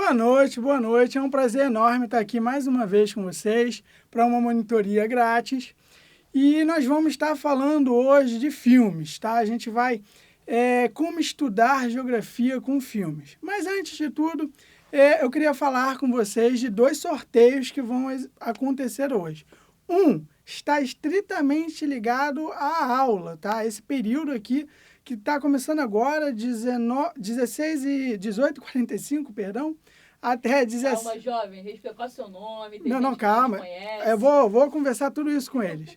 Boa noite, boa noite. É um prazer enorme estar aqui mais uma vez com vocês para uma monitoria grátis. E nós vamos estar falando hoje de filmes, tá? A gente vai como estudar geografia com filmes. Mas antes de tudo, eu queria falar com vocês de dois sorteios que vão acontecer hoje. Um está estritamente ligado à aula, tá? Esse período aqui que está começando agora, 18h45, perdão, até 17... Calma, jovem, respeita qual é o seu nome, tem Não, gente que calma. não te conhece. Eu vou conversar tudo isso com eles.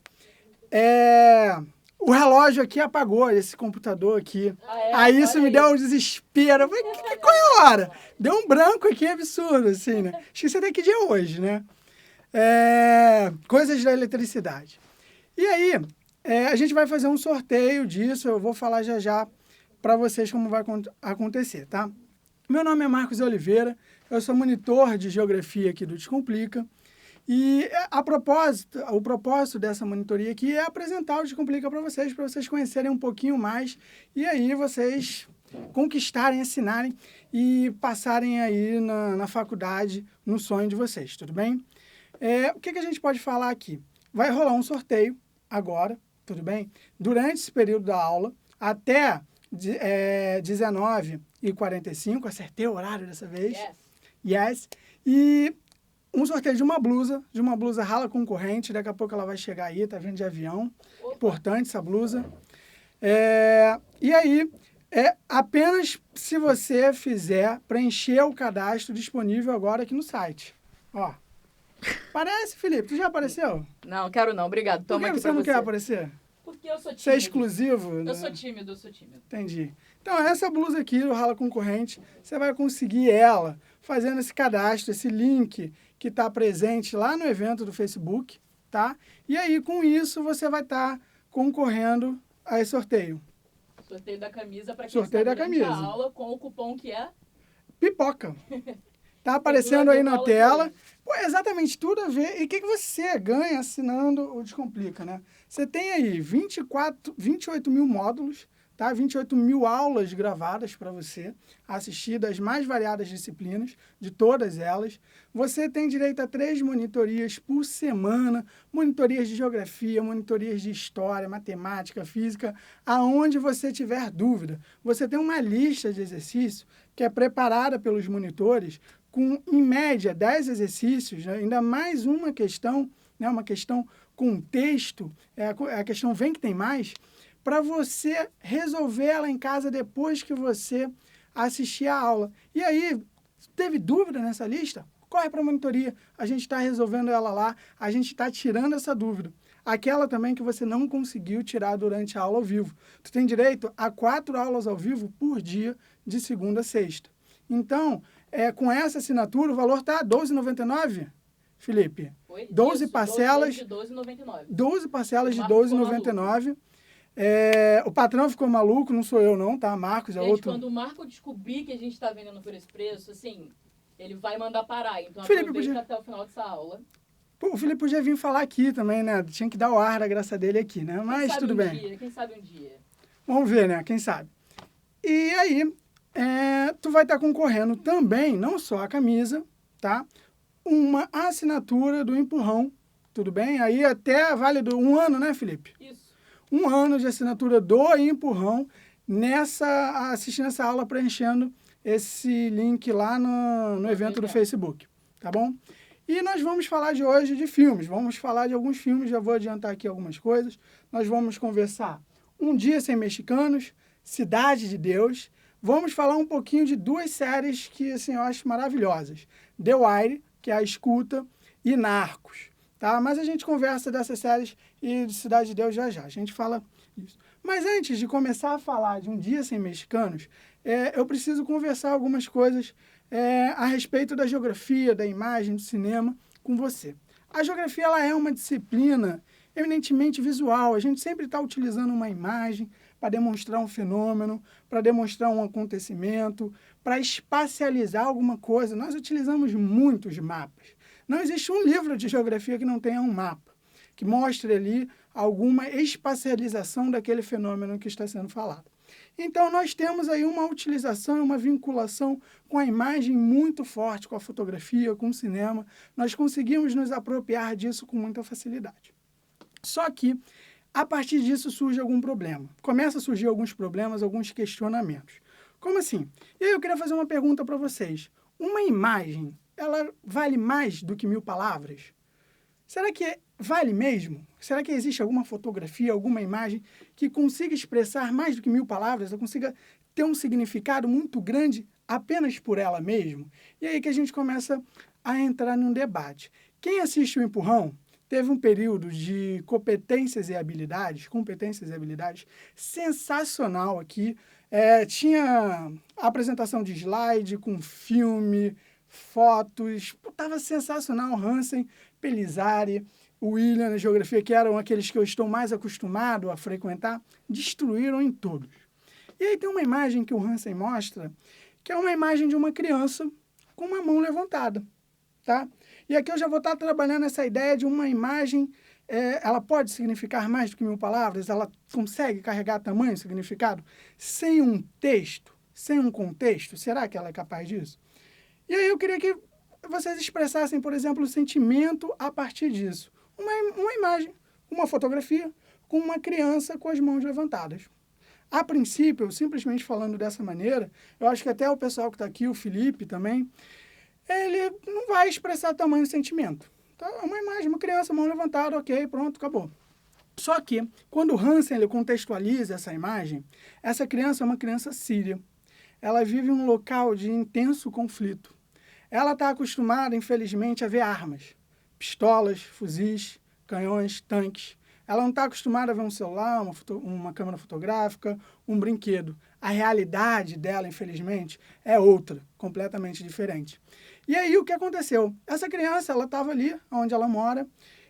O relógio aqui apagou, esse computador aqui. Aí isso me deu um desespero. Eu falei, qual é a hora? Deu um branco aqui absurdo, assim, né? Esqueci até que dia é hoje, né? Coisas da eletricidade. E aí, a gente vai fazer um sorteio disso, eu vou falar já para vocês como vai acontecer, tá? Meu nome é Marcos Oliveira, eu sou monitor de geografia aqui do Descomplica. E o propósito dessa monitoria aqui é apresentar o Descomplica para vocês conhecerem um pouquinho mais e aí vocês conquistarem, assinarem e passarem aí na faculdade, no sonho de vocês, tudo bem? O que a gente pode falar aqui? Vai rolar um sorteio agora, tudo bem? Durante esse período da aula, até 19h45, acertei o horário dessa vez. Yes. E um sorteio de uma blusa rala concorrente, daqui a pouco ela vai chegar aí, tá vindo de avião. Opa. Importante essa blusa. E aí, apenas se você preencher o cadastro disponível agora aqui no site. Ó. Parece, Felipe? Tu já apareceu? Não, quero não, obrigado. Toma Por que aqui você não quer aparecer? Porque eu sou tímido. Você é exclusivo? Eu né? sou tímido. Entendi. Então, essa blusa aqui do Rala Concorrente, você vai conseguir ela fazendo esse cadastro, esse link que está presente lá no evento do Facebook, tá? E aí, com isso, você vai estar concorrendo a esse sorteio. Sorteio da camisa para quem Sorteio está da durante camisa. a aula com o cupom que é... Pipoca. Tá aparecendo aí na tela. Pô, exatamente, tudo a ver. E o que você ganha assinando o Descomplica, né? Você tem aí 28 mil módulos, tá? 28 mil aulas gravadas para você assistir das mais variadas disciplinas, de todas elas. Você tem direito a 3 monitorias por semana, monitorias de geografia, monitorias de história, matemática, física, aonde você tiver dúvida. Você tem uma lista de exercícios que é preparada pelos monitores com, em média, 10 exercícios, né? Ainda mais uma questão, né? Uma questão com texto, a questão Vem Que Tem Mais, para você resolver ela em casa depois que você assistir a aula. E aí, teve dúvida nessa lista? Corre para a monitoria, a gente está resolvendo ela lá, a gente está tirando essa dúvida. Aquela também que você não conseguiu tirar durante a aula ao vivo. Tu tem direito a 4 aulas ao vivo por dia, de segunda a sexta. Então, com essa assinatura, o valor está R$ 12,99, Felipe? Oi? 12 Isso, parcelas. 12,99. 12 parcelas de R$ 12,99. O patrão ficou maluco, não sou eu não, tá? Marcos é gente, outro. Quando o Marco descobrir que a gente está vendendo por esse preço, assim, ele vai mandar parar. Então Felipe, aproveita até o final dessa aula. Pô, o Felipe podia vir falar aqui também, né? Tinha que dar o ar da graça dele aqui, né? Mas tudo bem. Quem sabe um dia. Vamos ver, né? Quem sabe. E aí, tu vai estar concorrendo também, não só a camisa, tá? Uma assinatura do Empurrão, tudo bem? Aí até válido 1 ano, né, Felipe? Isso. 1 ano de assinatura do Empurrão assistindo essa aula, preenchendo esse link lá no evento do Facebook, tá bom? E nós vamos falar de hoje de filmes, vamos falar de alguns filmes, já vou adiantar aqui algumas coisas. Nós vamos conversar Um Dia Sem Mexicanos, Cidade de Deus. Vamos falar um pouquinho de 2 séries que assim, eu acho maravilhosas. The Wire, que é A Escuta, e Narcos. Tá? Mas a gente conversa dessas séries e de Cidade de Deus já. A gente fala isso. Mas antes de começar a falar de Um Dia Sem Mexicanos, eu preciso conversar algumas coisas a respeito da geografia, da imagem, do cinema com você. A geografia ela é uma disciplina eminentemente visual. A gente sempre está utilizando uma imagem para demonstrar um fenômeno, para demonstrar um acontecimento, para espacializar alguma coisa. Nós utilizamos muitos mapas. Não existe um livro de geografia que não tenha um mapa, que mostre ali alguma espacialização daquele fenômeno que está sendo falado. Então, nós temos aí uma utilização e uma vinculação com a imagem muito forte, com a fotografia, com o cinema. Nós conseguimos nos apropriar disso com muita facilidade. Só que, a partir disso, surge algum problema. Começa a surgir alguns problemas, alguns questionamentos. Como assim? E aí eu queria fazer uma pergunta para vocês. Uma imagem, ela vale mais do que 1000 palavras? Será que vale mesmo? Será que existe alguma fotografia, alguma imagem que consiga expressar mais do que 1000 palavras, ou consiga ter um significado muito grande apenas por ela mesma? E aí que a gente começa a entrar num debate. Quem assiste o Empurrão teve um período de competências e habilidades sensacional aqui. Tinha apresentação de slide com filme, fotos, estava sensacional. Hansen, Pelizari, William na geografia, que eram aqueles que eu estou mais acostumado a frequentar, destruíram em todos. E aí tem uma imagem que o Hansen mostra, que é uma imagem de uma criança com uma mão levantada, tá? E aqui eu já vou estar trabalhando essa ideia de uma imagem, ela pode significar mais do que 1000 palavras, ela consegue carregar tamanho, significado, sem um texto, sem um contexto. Será que ela é capaz disso? E aí eu queria que vocês expressassem, por exemplo, o sentimento a partir disso. Uma imagem, uma fotografia com uma criança com as mãos levantadas. A princípio, simplesmente falando dessa maneira, eu acho que até o pessoal que está aqui, o Felipe também, ele não vai expressar tamanho e sentimento. Então, é uma imagem, uma criança, mão levantada, ok, pronto, acabou. Só que, quando o Hansen ele contextualiza essa imagem, essa criança é uma criança síria. Ela vive em um local de intenso conflito. Ela está acostumada, infelizmente, a ver armas. Pistolas, fuzis, canhões, tanques. Ela não está acostumada a ver um celular, uma câmera fotográfica, um brinquedo. A realidade dela, infelizmente, é outra, completamente diferente. E aí, o que aconteceu? Essa criança, ela estava ali, onde ela mora,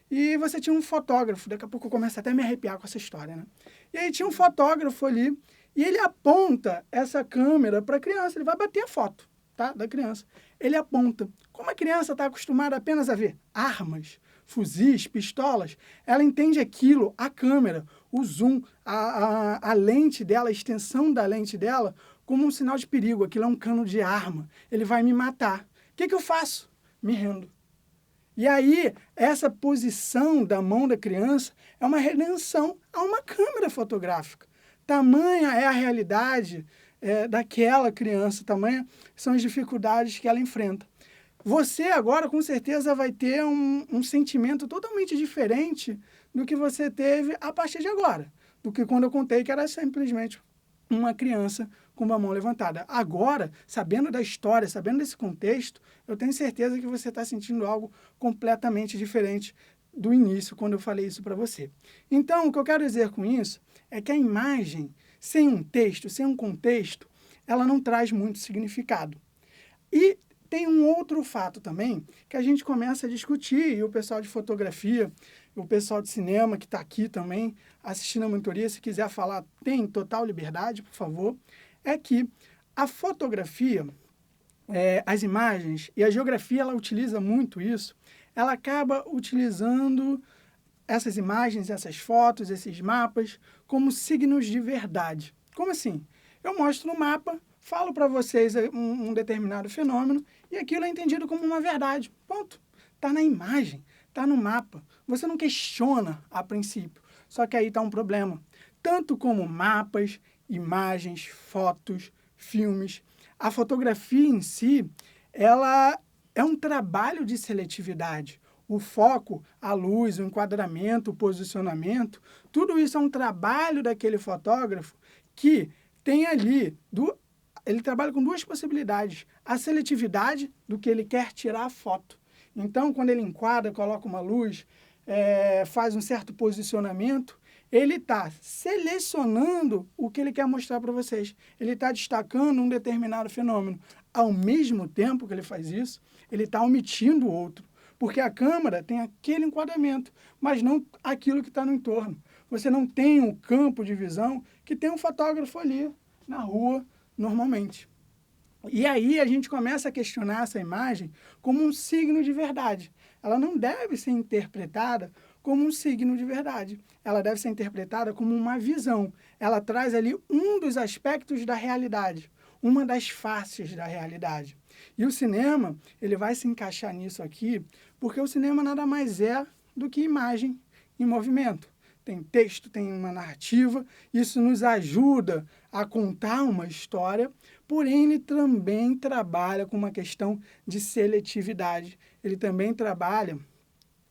e você tinha um fotógrafo. Daqui a pouco eu começo até a me arrepiar com essa história, né? E aí tinha um fotógrafo ali, e ele aponta essa câmera para a criança, ele vai bater a foto, tá, da criança. Ele aponta. Como a criança está acostumada apenas a ver armas, fuzis, pistolas, ela entende aquilo, a câmera, o zoom, a lente dela, a extensão da lente dela, como um sinal de perigo. Aquilo é um cano de arma, ele vai me matar. O que eu faço? Me rendo. E aí, essa posição da mão da criança é uma redenção a uma câmera fotográfica. Tamanha é a realidade daquela criança, tamanha são as dificuldades que ela enfrenta. Você agora, com certeza, vai ter um sentimento totalmente diferente do que você teve a partir de agora, do que quando eu contei que era simplesmente uma criança com uma mão levantada. Agora, sabendo da história, sabendo desse contexto, eu tenho certeza que você está sentindo algo completamente diferente do início, quando eu falei isso para você. Então, o que eu quero dizer com isso é que a imagem, sem um texto, sem um contexto, ela não traz muito significado. E tem um outro fato também que a gente começa a discutir, e o pessoal de fotografia, o pessoal de cinema que está aqui também assistindo a monitoria, se quiser falar, tem total liberdade, por favor, é que a fotografia, as imagens e a geografia, ela utiliza muito isso, ela acaba utilizando essas imagens, essas fotos, esses mapas como signos de verdade. Como assim? Eu mostro no mapa, falo para vocês um determinado fenômeno e aquilo é entendido como uma verdade. Ponto. Está na imagem, está no mapa. Você não questiona a princípio. Só que aí está um problema. Tanto como mapas, imagens, fotos, filmes, a fotografia em si, ela é um trabalho de seletividade. O foco, a luz, o enquadramento, o posicionamento, tudo isso é um trabalho daquele fotógrafo que tem ali, ele trabalha com duas possibilidades. A seletividade do que ele quer tirar a foto. Então, quando ele enquadra, coloca uma luz, faz um certo posicionamento, ele está selecionando o que ele quer mostrar para vocês. Ele está destacando um determinado fenômeno. Ao mesmo tempo que ele faz isso, ele está omitindo o outro. Porque a câmera tem aquele enquadramento, mas não aquilo que está no entorno. Você não tem um campo de visão que tem um fotógrafo ali na rua, normalmente. E aí a gente começa a questionar essa imagem como um signo de verdade. Ela não deve ser interpretada como um signo de verdade. Ela deve ser interpretada como uma visão. Ela traz ali um dos aspectos da realidade, uma das faces da realidade. E o cinema, ele vai se encaixar nisso aqui, porque o cinema nada mais é do que imagem em movimento. Tem texto, tem uma narrativa, isso nos ajuda a contar uma história, porém ele também trabalha com uma questão de seletividade, ele também trabalha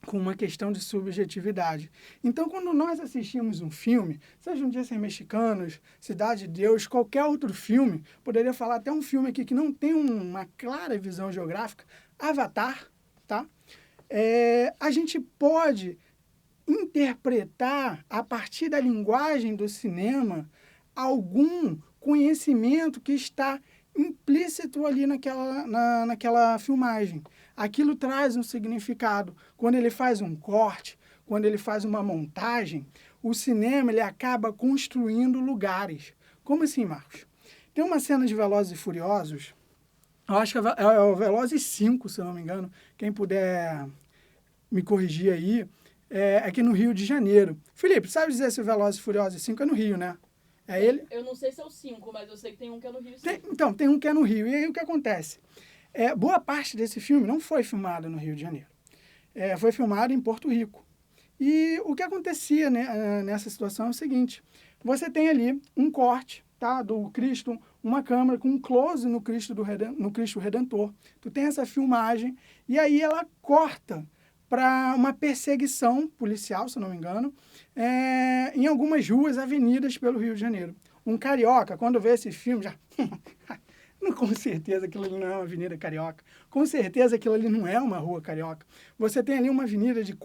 com uma questão de subjetividade. Então, quando nós assistimos um filme, seja Um Dia Sem Mexicanos, Cidade de Deus, qualquer outro filme, poderia falar até um filme aqui que não tem uma clara visão geográfica, Avatar, tá? A gente pode interpretar, a partir da linguagem do cinema, algum conhecimento que está implícito ali naquela filmagem. Aquilo traz um significado. Quando ele faz um corte, quando ele faz uma montagem, o cinema ele acaba construindo lugares. Como assim, Marcos? Tem uma cena de Velozes e Furiosos, eu acho que é o Velozes 5, se eu não me engano, quem puder me corrigir aí, aqui no Rio de Janeiro. Felipe, sabe dizer se o Velozes e Furiosos 5 é no Rio, né? É ele? Eu não sei se é o 5, mas eu sei que tem um que é no Rio, sim. Então, tem um que é no Rio. E aí o que acontece? Boa parte desse filme não foi filmado no Rio de Janeiro. Foi filmado em Porto Rico. E o que acontecia, né, nessa situação é o seguinte. Você tem ali um corte, tá, do Cristo, uma câmera com um close no Cristo Redentor. Tu tem essa filmagem e aí ela corta para uma perseguição policial, se não me engano, em algumas ruas, avenidas pelo Rio de Janeiro. Um carioca, quando vê esse filme, já... Com certeza aquilo ali não é uma avenida carioca. Com certeza aquilo ali não é uma rua carioca. Você tem ali uma avenida de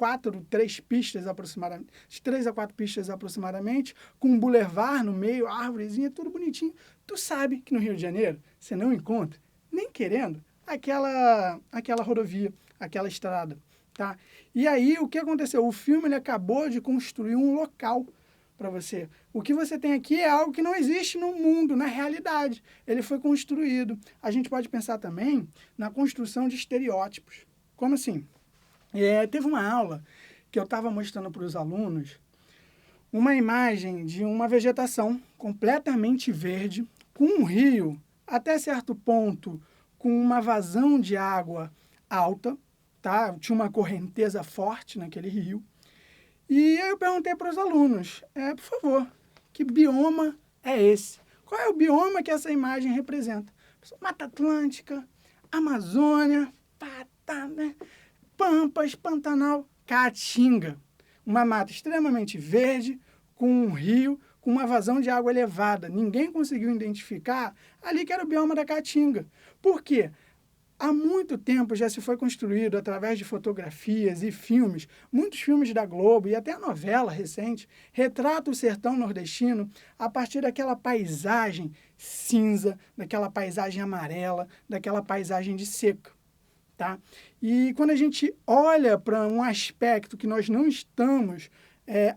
3 pistas aproximadamente, de 3 a 4 pistas aproximadamente, com um bulevar no meio, árvorezinha, tudo bonitinho. Tu sabe que no Rio de Janeiro você não encontra, nem querendo, aquela rodovia, aquela estrada. Tá? E aí, o que aconteceu? O filme ele acabou de construir um local para você. O que você tem aqui é algo que não existe no mundo, na realidade. Ele foi construído. A gente pode pensar também na construção de estereótipos. Como assim? Teve uma aula que eu estava mostrando para os alunos uma imagem de uma vegetação completamente verde, com um rio, até certo ponto, com uma vazão de água alta, tá? Tinha uma correnteza forte naquele rio. E aí eu perguntei para os alunos, por favor, que bioma é esse? Qual é o bioma que essa imagem representa? Mata Atlântica, Amazônia, Pampas, Pantanal, Caatinga. Uma mata extremamente verde, com um rio, com uma vazão de água elevada. Ninguém conseguiu identificar ali que era o bioma da Caatinga. Por quê? Há muito tempo já se foi construído, através de fotografias e filmes, muitos filmes da Globo e até a novela recente, retrata o sertão nordestino a partir daquela paisagem cinza, daquela paisagem amarela, daquela paisagem de seca. Tá? E quando a gente olha para um aspecto que nós não estamos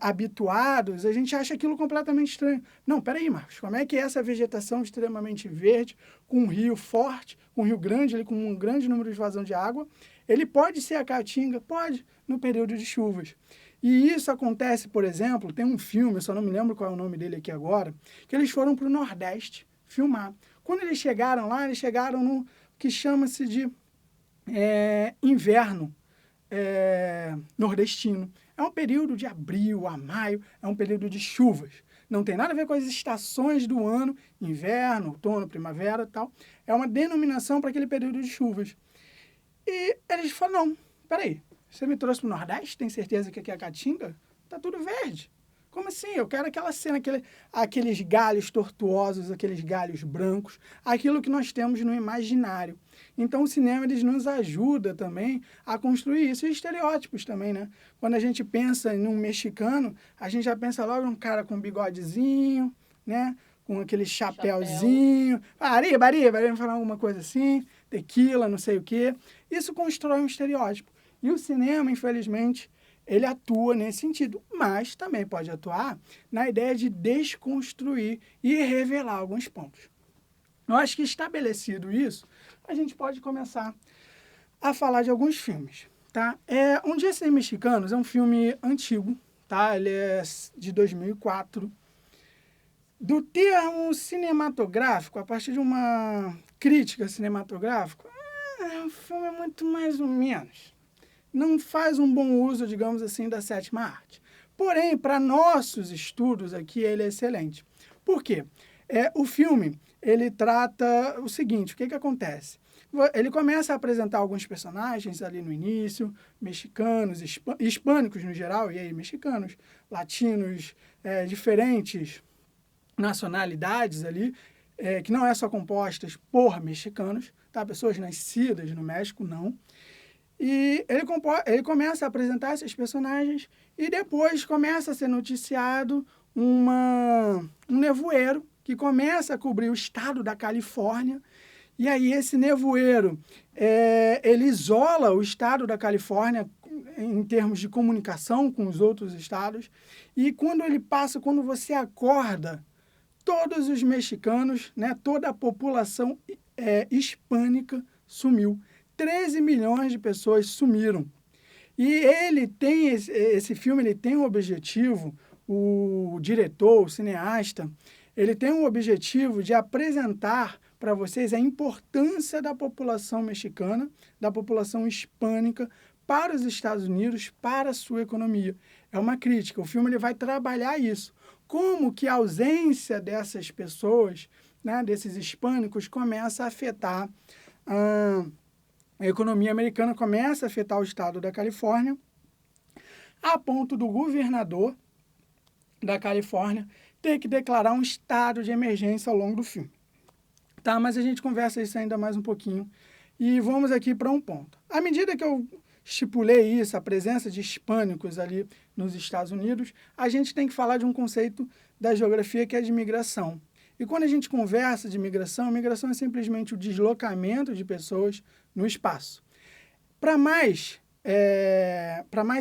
habituados, a gente acha aquilo completamente estranho. Não, peraí, Marcos, como é que essa vegetação extremamente verde, com um rio forte, com um rio grande, ali, com um grande número de vazão de água, ele pode ser a Caatinga? Pode, no período de chuvas. E isso acontece, por exemplo, tem um filme, eu só não me lembro qual é o nome dele aqui agora, que eles foram para o Nordeste filmar. Quando eles chegaram lá, eles chegaram no que chama-se de inverno nordestino. É um período de abril a maio, é um período de chuvas. Não tem nada a ver com as estações do ano, inverno, outono, primavera e tal. É uma denominação para aquele período de chuvas. E eles falaram, não, peraí, você me trouxe para o Nordeste? Tem certeza que aqui é a Caatinga? Tá tudo verde. Como assim? Eu quero aquela cena, aqueles galhos tortuosos, aqueles galhos brancos, aquilo que nós temos no imaginário. Então, o cinema eles nos ajuda também a construir isso. E estereótipos também, né? Quando a gente pensa em um mexicano, a gente já pensa logo num cara com bigodezinho, né? Com aquele chapéuzinho. Arriba, falar alguma coisa assim, tequila, não sei o quê. Isso constrói um estereótipo. E o cinema, infelizmente, ele atua nesse sentido, mas também pode atuar na ideia de desconstruir e revelar alguns pontos. Eu acho que estabelecido isso, a gente pode começar a falar de alguns filmes. tá? Um Dia Sem Mexicanos é um filme antigo, tá? Ele é de 2004. Do termo cinematográfico, a partir de uma crítica cinematográfica, o filme é muito mais ou menos. Não faz um bom uso, digamos assim, da sétima arte. Porém, para nossos estudos aqui, ele é excelente. Por quê? O filme, ele trata o seguinte, o que acontece? Ele começa a apresentar alguns personagens ali no início, mexicanos, hispânicos no geral, e aí mexicanos, latinos, diferentes nacionalidades ali, que não é só compostas por mexicanos, tá? Pessoas nascidas no México, não. E ele começa a apresentar esses personagens e depois começa a ser noticiado um nevoeiro que começa a cobrir o estado da Califórnia. E aí esse nevoeiro, ele isola o estado da Califórnia em termos de comunicação com os outros estados. E quando ele passa, quando você acorda, todos os mexicanos, né, toda a população hispânica sumiu. 13 milhões de pessoas sumiram. E ele tem, esse filme ele tem um objetivo, o diretor, o cineasta, ele tem um objetivo de apresentar para vocês a importância da população mexicana, da população hispânica para os Estados Unidos, para a sua economia. É uma crítica, o filme ele vai trabalhar isso. Como que a ausência dessas pessoas, né, desses hispânicos, começa a afetar a economia americana, começa a afetar o estado da Califórnia, a ponto do governador da Califórnia ter que declarar um estado de emergência ao longo do filme. Tá, mas a gente conversa isso ainda mais um pouquinho. E vamos aqui para um ponto. À medida que eu estipulei isso, a presença de hispânicos ali nos Estados Unidos, a gente tem que falar de um conceito da geografia que é de migração. E quando a gente conversa de migração, migração é simplesmente o deslocamento de pessoas no espaço. Para mais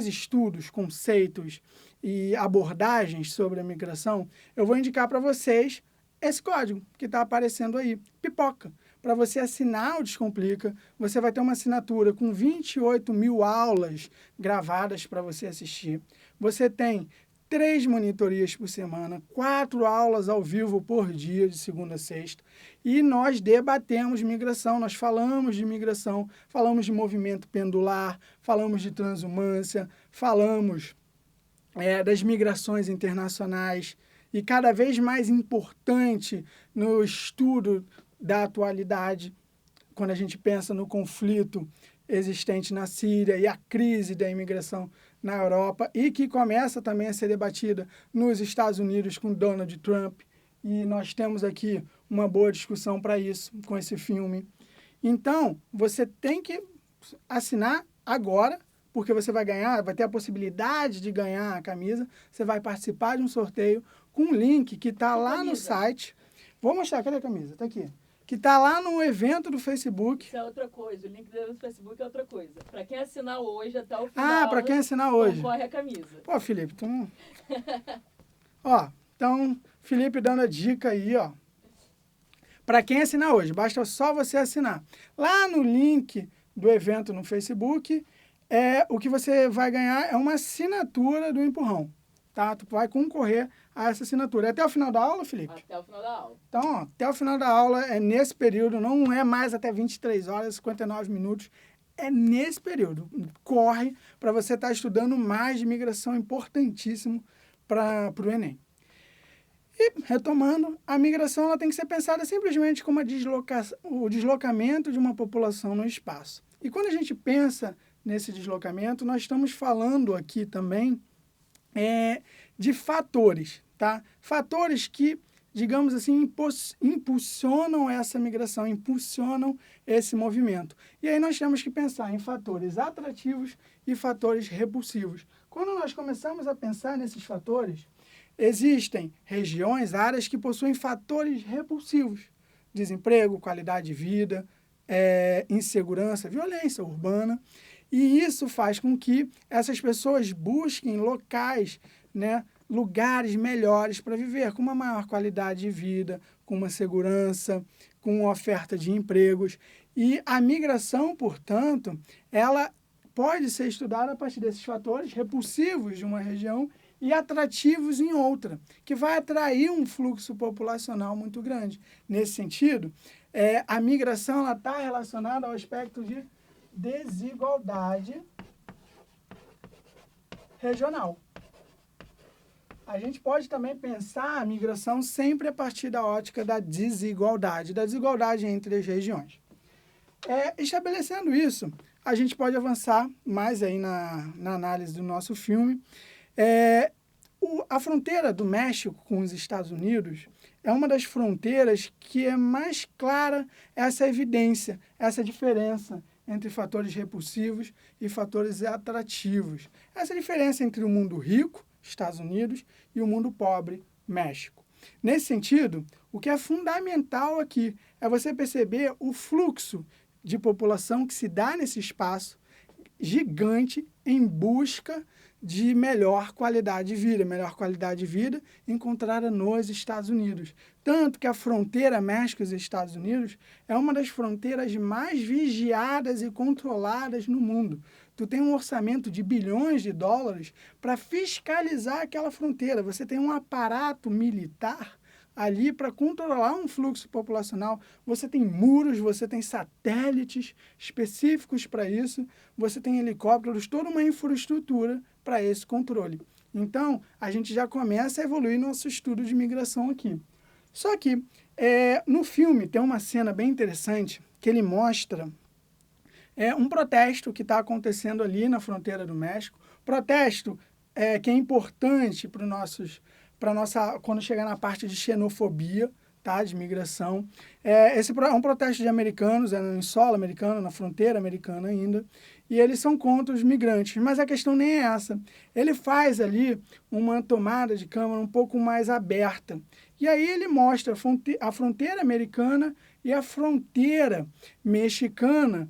estudos, conceitos e abordagens sobre a migração, eu vou indicar para vocês esse código que está aparecendo aí, Pipoca. Para você assinar o Descomplica, você vai ter uma assinatura com 28 mil aulas gravadas para você assistir. Você tem 3 monitorias por semana, 4 aulas ao vivo por dia, de segunda a sexta. E nós debatemos migração, nós falamos de migração, falamos de movimento pendular, falamos de transumância, falamos das migrações internacionais. E cada vez mais importante no estudo da atualidade, quando a gente pensa no conflito existente na Síria e a crise da imigração na Europa, e que começa também a ser debatida nos Estados Unidos com Donald Trump, e nós temos aqui uma boa discussão para isso, com esse filme. Então, você tem que assinar agora, porque você vai ganhar, vai ter a possibilidade de ganhar a camisa, você vai participar de um sorteio com um link que está lá no site. Vou mostrar, cadê a camisa? Está aqui. Que está lá no evento do Facebook. Isso é outra coisa, o link do Facebook é outra coisa. Para quem assinar hoje, até o final, para quem assinar hoje, concorre a camisa. Pô, Felipe, tu não... Então, Felipe dando a dica aí, para quem assinar hoje, basta só você assinar. Lá no link do evento no Facebook, o que você vai ganhar é uma assinatura do Empurrão, tá? Tu vai concorrer a essa assinatura. É até o final da aula, Felipe? Até o final da aula. Então, até o final da aula, é nesse período, não é mais até 23 horas, 59 minutos, é nesse período. Corre para você estar estudando mais de migração, importantíssimo para o Enem. E, retomando, a migração ela tem que ser pensada simplesmente como o deslocamento de uma população no espaço. E quando a gente pensa nesse deslocamento, nós estamos falando aqui também de fatores, tá? Fatores que, digamos assim, impulsionam essa migração, impulsionam esse movimento. E aí nós temos que pensar em fatores atrativos e fatores repulsivos. Quando nós começamos a pensar nesses fatores, existem regiões, áreas que possuem fatores repulsivos. Desemprego, qualidade de vida, insegurança, violência urbana. E isso faz com que essas pessoas busquem locais, né, lugares melhores para viver, com uma maior qualidade de vida, com uma segurança, com oferta de empregos. E a migração, portanto, ela pode ser estudada a partir desses fatores repulsivos de uma região e atrativos em outra, que vai atrair um fluxo populacional muito grande. Nesse sentido, a migração está relacionada ao aspecto de desigualdade regional. A gente pode também pensar a migração sempre a partir da ótica da desigualdade entre as regiões. Estabelecendo isso, a gente pode avançar mais aí na análise do nosso filme. A fronteira do México com os Estados Unidos é uma das fronteiras que é mais clara essa evidência, essa diferença entre fatores repulsivos e fatores atrativos. Essa diferença entre o mundo rico, Estados Unidos, e o mundo pobre, México. Nesse sentido, o que é fundamental aqui é você perceber o fluxo de população que se dá nesse espaço gigante em busca de melhor qualidade de vida encontrada nos Estados Unidos. Tanto que a fronteira México e Estados Unidos é uma das fronteiras mais vigiadas e controladas no mundo. Tu tem um orçamento de bilhões de dólares para fiscalizar aquela fronteira. Você tem um aparato militar ali para controlar um fluxo populacional. Você tem muros, você tem satélites específicos para isso, você tem helicópteros, toda uma infraestrutura para esse controle. Então, a gente já começa a evoluir nosso estudo de migração aqui. Só que, no filme, tem uma cena bem interessante que ele mostra um protesto que está acontecendo ali na fronteira do México. Protesto que é importante para nossa, quando chegar na parte de xenofobia, tá, de migração. Esse é um protesto de americanos, em solo americano, na fronteira americana ainda, e eles são contra os migrantes. Mas a questão nem é essa. Ele faz ali uma tomada de câmera um pouco mais aberta. E aí ele mostra a fronteira americana e a fronteira mexicana.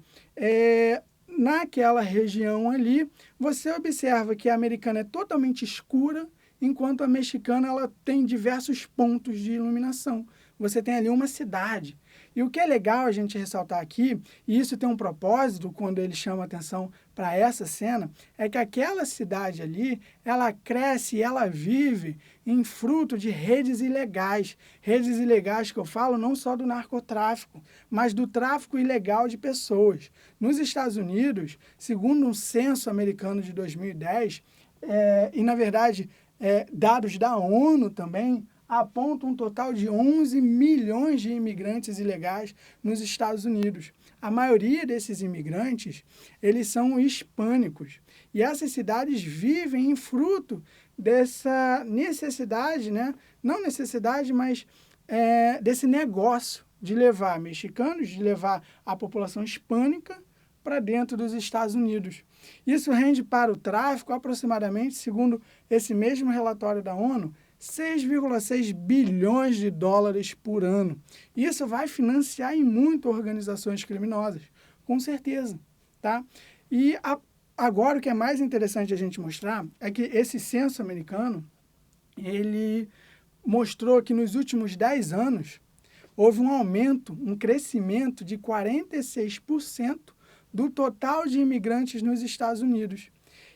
Naquela região ali, você observa que a americana é totalmente escura, enquanto a mexicana ela tem diversos pontos de iluminação. Você tem ali uma cidade. E o que é legal a gente ressaltar aqui, e isso tem um propósito quando ele chama atenção para essa cena, é que aquela cidade ali, ela cresce e ela vive em fruto de redes ilegais. Redes ilegais que eu falo não só do narcotráfico, mas do tráfico ilegal de pessoas. Nos Estados Unidos, segundo um censo americano de 2010, e na verdade dados da ONU também, apontam um total de 11 milhões de imigrantes ilegais nos Estados Unidos. A maioria desses imigrantes, eles são hispânicos. E essas cidades vivem em fruto dessa necessidade, né? Não necessidade, mas desse negócio de levar mexicanos, de levar a população hispânica para dentro dos Estados Unidos. Isso rende para o tráfico aproximadamente, segundo esse mesmo relatório da ONU, 6,6 bilhões de dólares por ano. Isso vai financiar em muito organizações criminosas, com certeza, tá? E agora o que é mais interessante a gente mostrar é que esse censo americano, ele mostrou que nos últimos 10 anos houve um aumento, um crescimento de 46% do total de imigrantes nos Estados Unidos.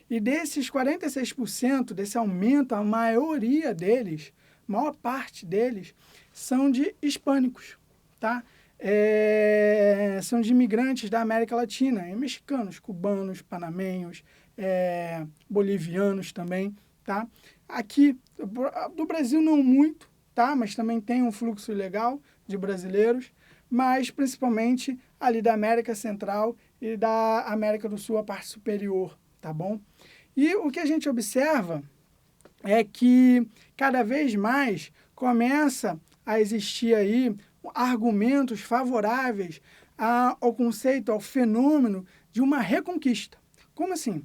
E desses 46%, desse aumento, a maioria deles, maior parte deles, são de hispânicos, tá? São de imigrantes da América Latina, mexicanos, cubanos, panamenhos, bolivianos também, tá? Aqui, do Brasil não muito, tá? Mas também tem um fluxo ilegal de brasileiros, mas principalmente ali da América Central e da América do Sul, a parte superior, tá bom? E o que a gente observa é que cada vez mais começa a existir aí argumentos favoráveis ao conceito, ao fenômeno de uma reconquista. Como assim?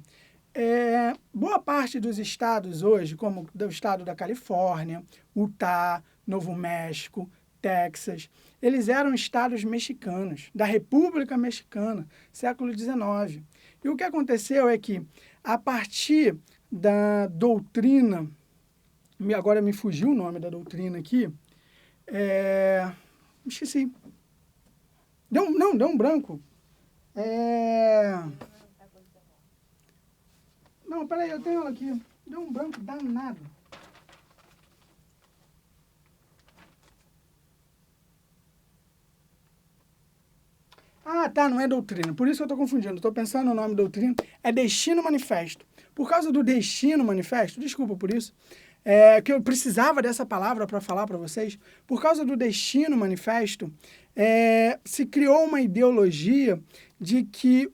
Boa parte dos estados hoje, como o estado da Califórnia, Utah, Novo México, Texas, eles eram estados mexicanos, da República Mexicana, século XIX. E o que aconteceu é que, a partir da doutrina, agora me fugiu o nome da doutrina aqui, esqueci. Deu um branco. Não, peraí, eu tenho ela aqui. Deu um branco danado. Ah, tá, não é doutrina. Por isso que eu estou confundindo. Estou pensando no nome doutrina. É Destino Manifesto. Por causa do Destino Manifesto, desculpa por isso, que eu precisava dessa palavra para falar para vocês. Por causa do Destino Manifesto, se criou uma ideologia de que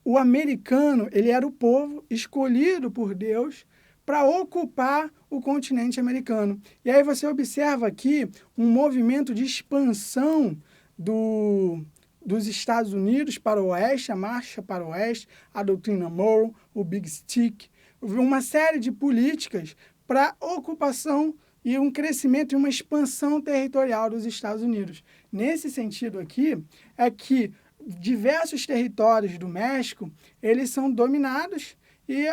o americano, ele era o povo escolhido por Deus para ocupar o continente americano. E aí você observa aqui um movimento de expansão dos Estados Unidos para o oeste, a marcha para o oeste, a doutrina Monroe, o Big Stick, uma série de políticas para ocupação e um crescimento e uma expansão territorial dos Estados Unidos. Nesse sentido aqui, é que diversos territórios do México, eles são dominados e,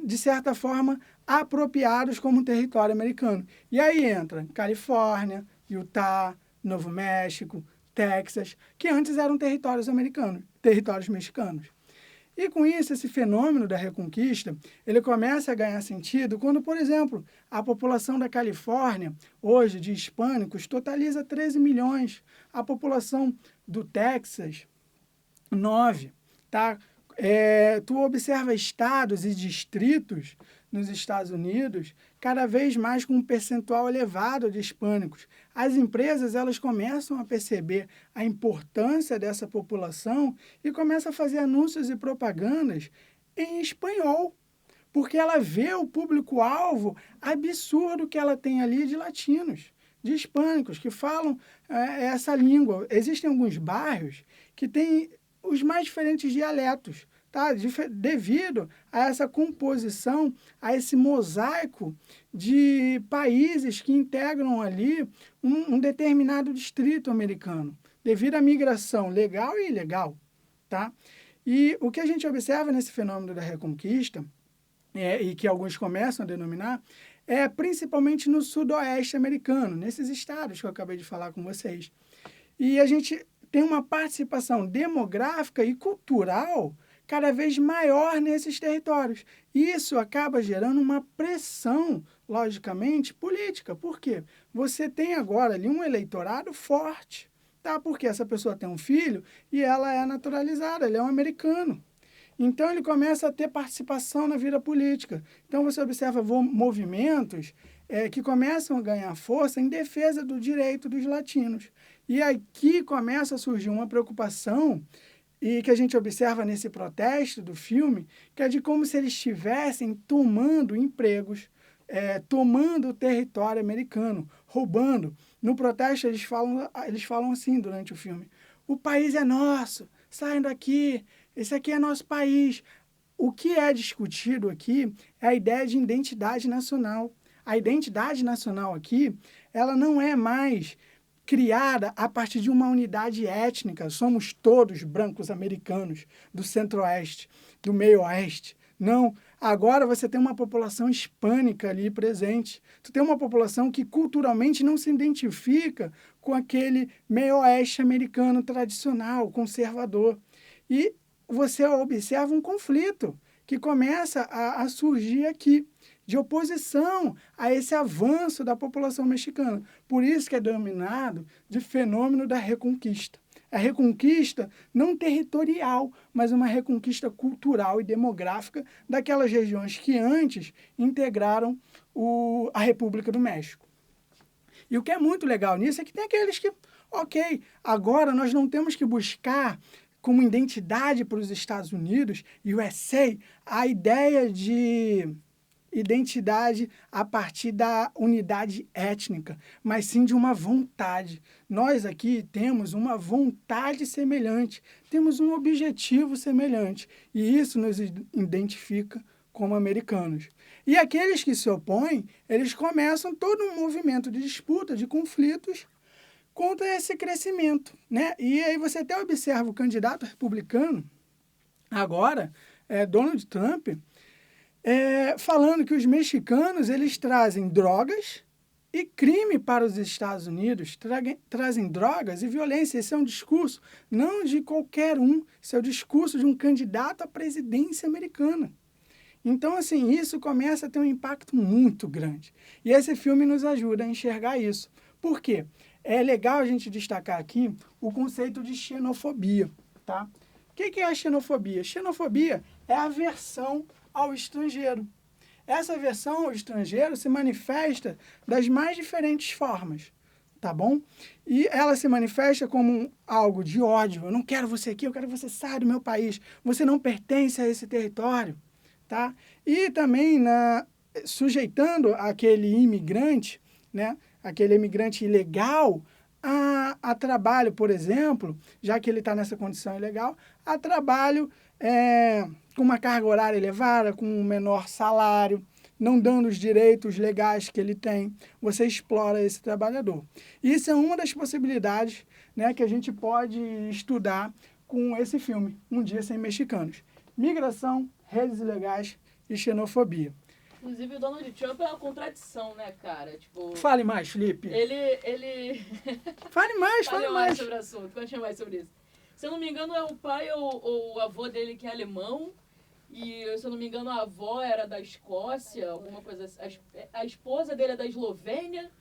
de certa forma, apropriados como território americano. E aí entra Califórnia, Utah, Novo México, Texas, que antes eram territórios americanos, territórios mexicanos. E com isso, esse fenômeno da Reconquista, ele começa a ganhar sentido quando, por exemplo, a população da Califórnia, hoje de hispânicos, totaliza 13 milhões. A população do Texas, 9, tá? Tu observa estados e distritos nos Estados Unidos cada vez mais com um percentual elevado de hispânicos. As empresas, elas começam a perceber a importância dessa população e começam a fazer anúncios e propagandas em espanhol, porque ela vê o público-alvo absurdo que ela tem ali de latinos, de hispânicos, que falam essa língua. Existem alguns bairros que têm os mais diferentes dialetos, tá? Devido a essa composição, a esse mosaico de países que integram ali um determinado distrito americano, devido à migração legal e ilegal, tá? E o que a gente observa nesse fenômeno da Reconquista, e que alguns começam a denominar, é principalmente no sudoeste americano, nesses estados que eu acabei de falar com vocês. E a gente tem uma participação demográfica e cultural cada vez maior nesses territórios. Isso acaba gerando uma pressão, logicamente, política. Por quê? Você tem agora ali um eleitorado forte, tá? Porque essa pessoa tem um filho e ela é naturalizada, ele é um americano. Então, ele começa a ter participação na vida política. Então, você observa movimentos que começam a ganhar força em defesa do direito dos latinos. E aqui começa a surgir uma preocupação, e que a gente observa nesse protesto do filme, que é de como se eles estivessem tomando empregos, tomando o território americano, roubando. No protesto, eles falam assim durante o filme: o país é nosso, saiam daqui, esse aqui é nosso país. O que é discutido aqui é a ideia de identidade nacional. A identidade nacional aqui, ela não é mais criada a partir de uma unidade étnica. Somos todos brancos americanos do centro-oeste, do meio-oeste. Não, agora você tem uma população hispânica ali presente. Tu tem uma população que culturalmente não se identifica com aquele meio-oeste americano tradicional, conservador. E você observa um conflito que começa a surgir aqui, de oposição a esse avanço da população mexicana. Por isso que é denominado de fenômeno da Reconquista. A reconquista não territorial, mas uma reconquista cultural e demográfica daquelas regiões que antes integraram a República do México. E o que é muito legal nisso é que tem aqueles que, ok, agora nós não temos que buscar como identidade para os Estados Unidos, USA, a ideia de identidade a partir da unidade étnica, mas sim de uma vontade. Nós aqui temos uma vontade semelhante, temos um objetivo semelhante, e isso nos identifica como americanos. E aqueles que se opõem, eles começam todo um movimento de disputa, de conflitos, contra esse crescimento, né? E aí você até observa o candidato republicano, agora, Donald Trump, falando que os mexicanos, eles trazem drogas e crime para os Estados Unidos, trazem drogas e violência. Esse é um discurso não de qualquer um, esse é o discurso de um candidato à presidência americana. Então, assim, isso começa a ter um impacto muito grande. E esse filme nos ajuda a enxergar isso. Por quê? É legal a gente destacar aqui o conceito de xenofobia, tá? O que é a xenofobia? Xenofobia é a aversão ao estrangeiro. Essa aversão ao estrangeiro se manifesta das mais diferentes formas, tá bom? E ela se manifesta como algo de ódio. Eu não quero você aqui, eu quero que você saia do meu país. Você não pertence a esse território, tá? E também sujeitando aquele imigrante, né? Aquele imigrante ilegal a trabalho, por exemplo, já que ele está nessa condição ilegal, a trabalho com uma carga horária elevada, com um menor salário, não dando os direitos legais que ele tem, você explora esse trabalhador. Isso é uma das possibilidades, né, que a gente pode estudar com esse filme, Um Dia Sem Mexicanos. Migração, redes ilegais e xenofobia. Inclusive, o Donald Trump é uma contradição, né, cara? Tipo, Fale mais, Felipe. Ele... Fale mais sobre o assunto, conte mais sobre isso. Se eu não me engano, é o pai ou o avô dele que é alemão. E, se eu não me engano, a avó era da Escócia, alguma coisa assim. A esposa dele é da Eslovênia.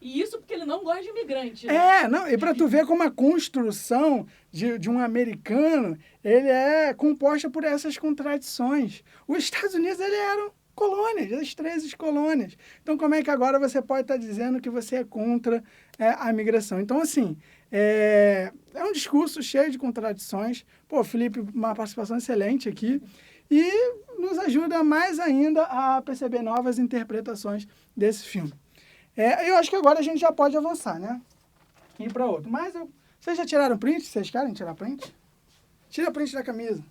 E isso porque ele não gosta de imigrante, né? Não, e para tu ver como a construção de um americano, ele é composta por essas contradições. Os Estados Unidos, eles eram colônias, as 13 colônias. Então, como é que agora você pode estar dizendo que você é contra a migração? Então, assim, é um discurso cheio de contradições. Pô, Felipe, uma participação excelente aqui. E nos ajuda mais ainda a perceber novas interpretações desse filme. Eu acho que agora a gente já pode avançar, né? Ir para outro. Mas vocês já tiraram print? Vocês querem tirar print? Tira print da camisa.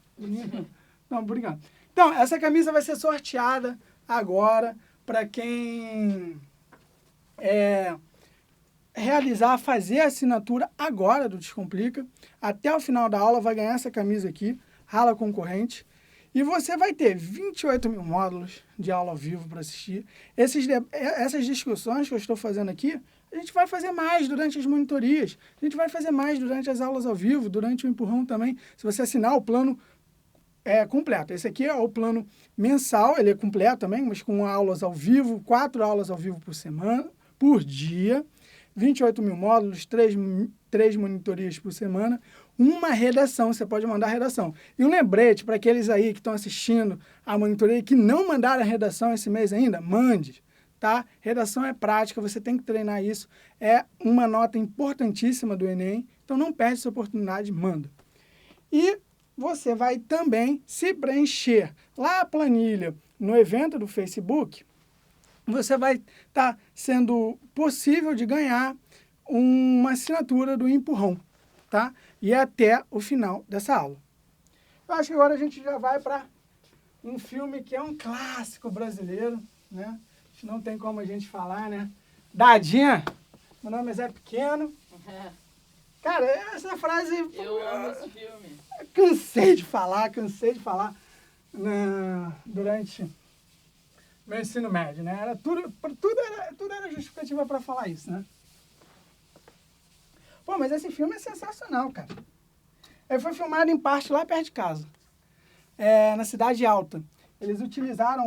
Não, obrigado. Então, essa camisa vai ser sorteada agora para quem fazer a assinatura agora do Descomplica. Até o final da aula vai ganhar essa camisa aqui, Rala Concorrente. E você vai ter 28 mil módulos de aula ao vivo para assistir. Essas discussões que eu estou fazendo aqui, a gente vai fazer mais durante as monitorias. A gente vai fazer mais durante as aulas ao vivo, durante o empurrão também. Se você assinar o plano completo. Esse aqui é o plano mensal, ele é completo também, mas com aulas ao vivo, 4 aulas ao vivo por semana, por dia. 28 mil módulos, 3 monitorias por semana, uma redação, você pode mandar redação. E um lembrete para aqueles aí que estão assistindo a monitoria e que não mandaram a redação esse mês ainda, mande, tá? Redação é prática, você tem que treinar isso, é uma nota importantíssima do Enem, então não perde essa oportunidade, manda. E você vai também se preencher lá a planilha no evento do Facebook, você vai estar sendo possível de ganhar uma assinatura do Empurrão, tá? E até o final dessa aula. Eu acho que agora a gente já vai para um filme que é um clássico brasileiro, né? Não tem como a gente falar, né? Dadinha, meu nome é Zé Pequeno. Cara, essa frase... Eu amo esse filme. Cansei de falar durante meu ensino médio, né? Era tudo era justificativa para falar isso, né? Pô, mas esse filme é sensacional, cara. Ele foi filmado em parte lá perto de casa, na Cidade Alta. Eles utilizaram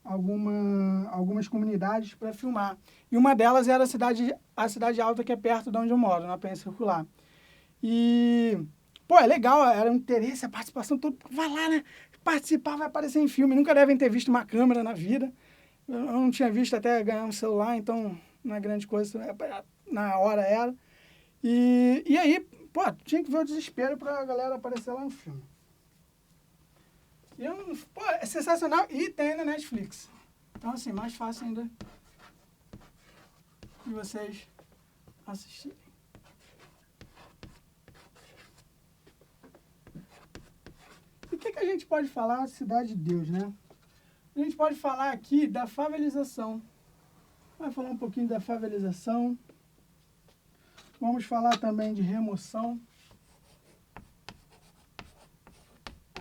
algumas comunidades para filmar. E uma delas era a Cidade Alta, que é perto de onde eu moro, na Penha Circular. E, pô, é legal, era um interesse, a participação, todo vai lá, né? Participar, vai aparecer em filme. Nunca devem ter visto uma câmera na vida. Eu não tinha visto até ganhar um celular, então não é grande coisa, na hora era. E aí, pô, tinha que ver o desespero pra galera aparecer lá no filme. Pô, é sensacional e tem na Netflix. Então, assim, mais fácil ainda de vocês assistirem. E o que a gente pode falar da Cidade de Deus, né? A gente pode falar aqui da favelização. Vai falar um pouquinho da favelização. Vamos falar também de remoção.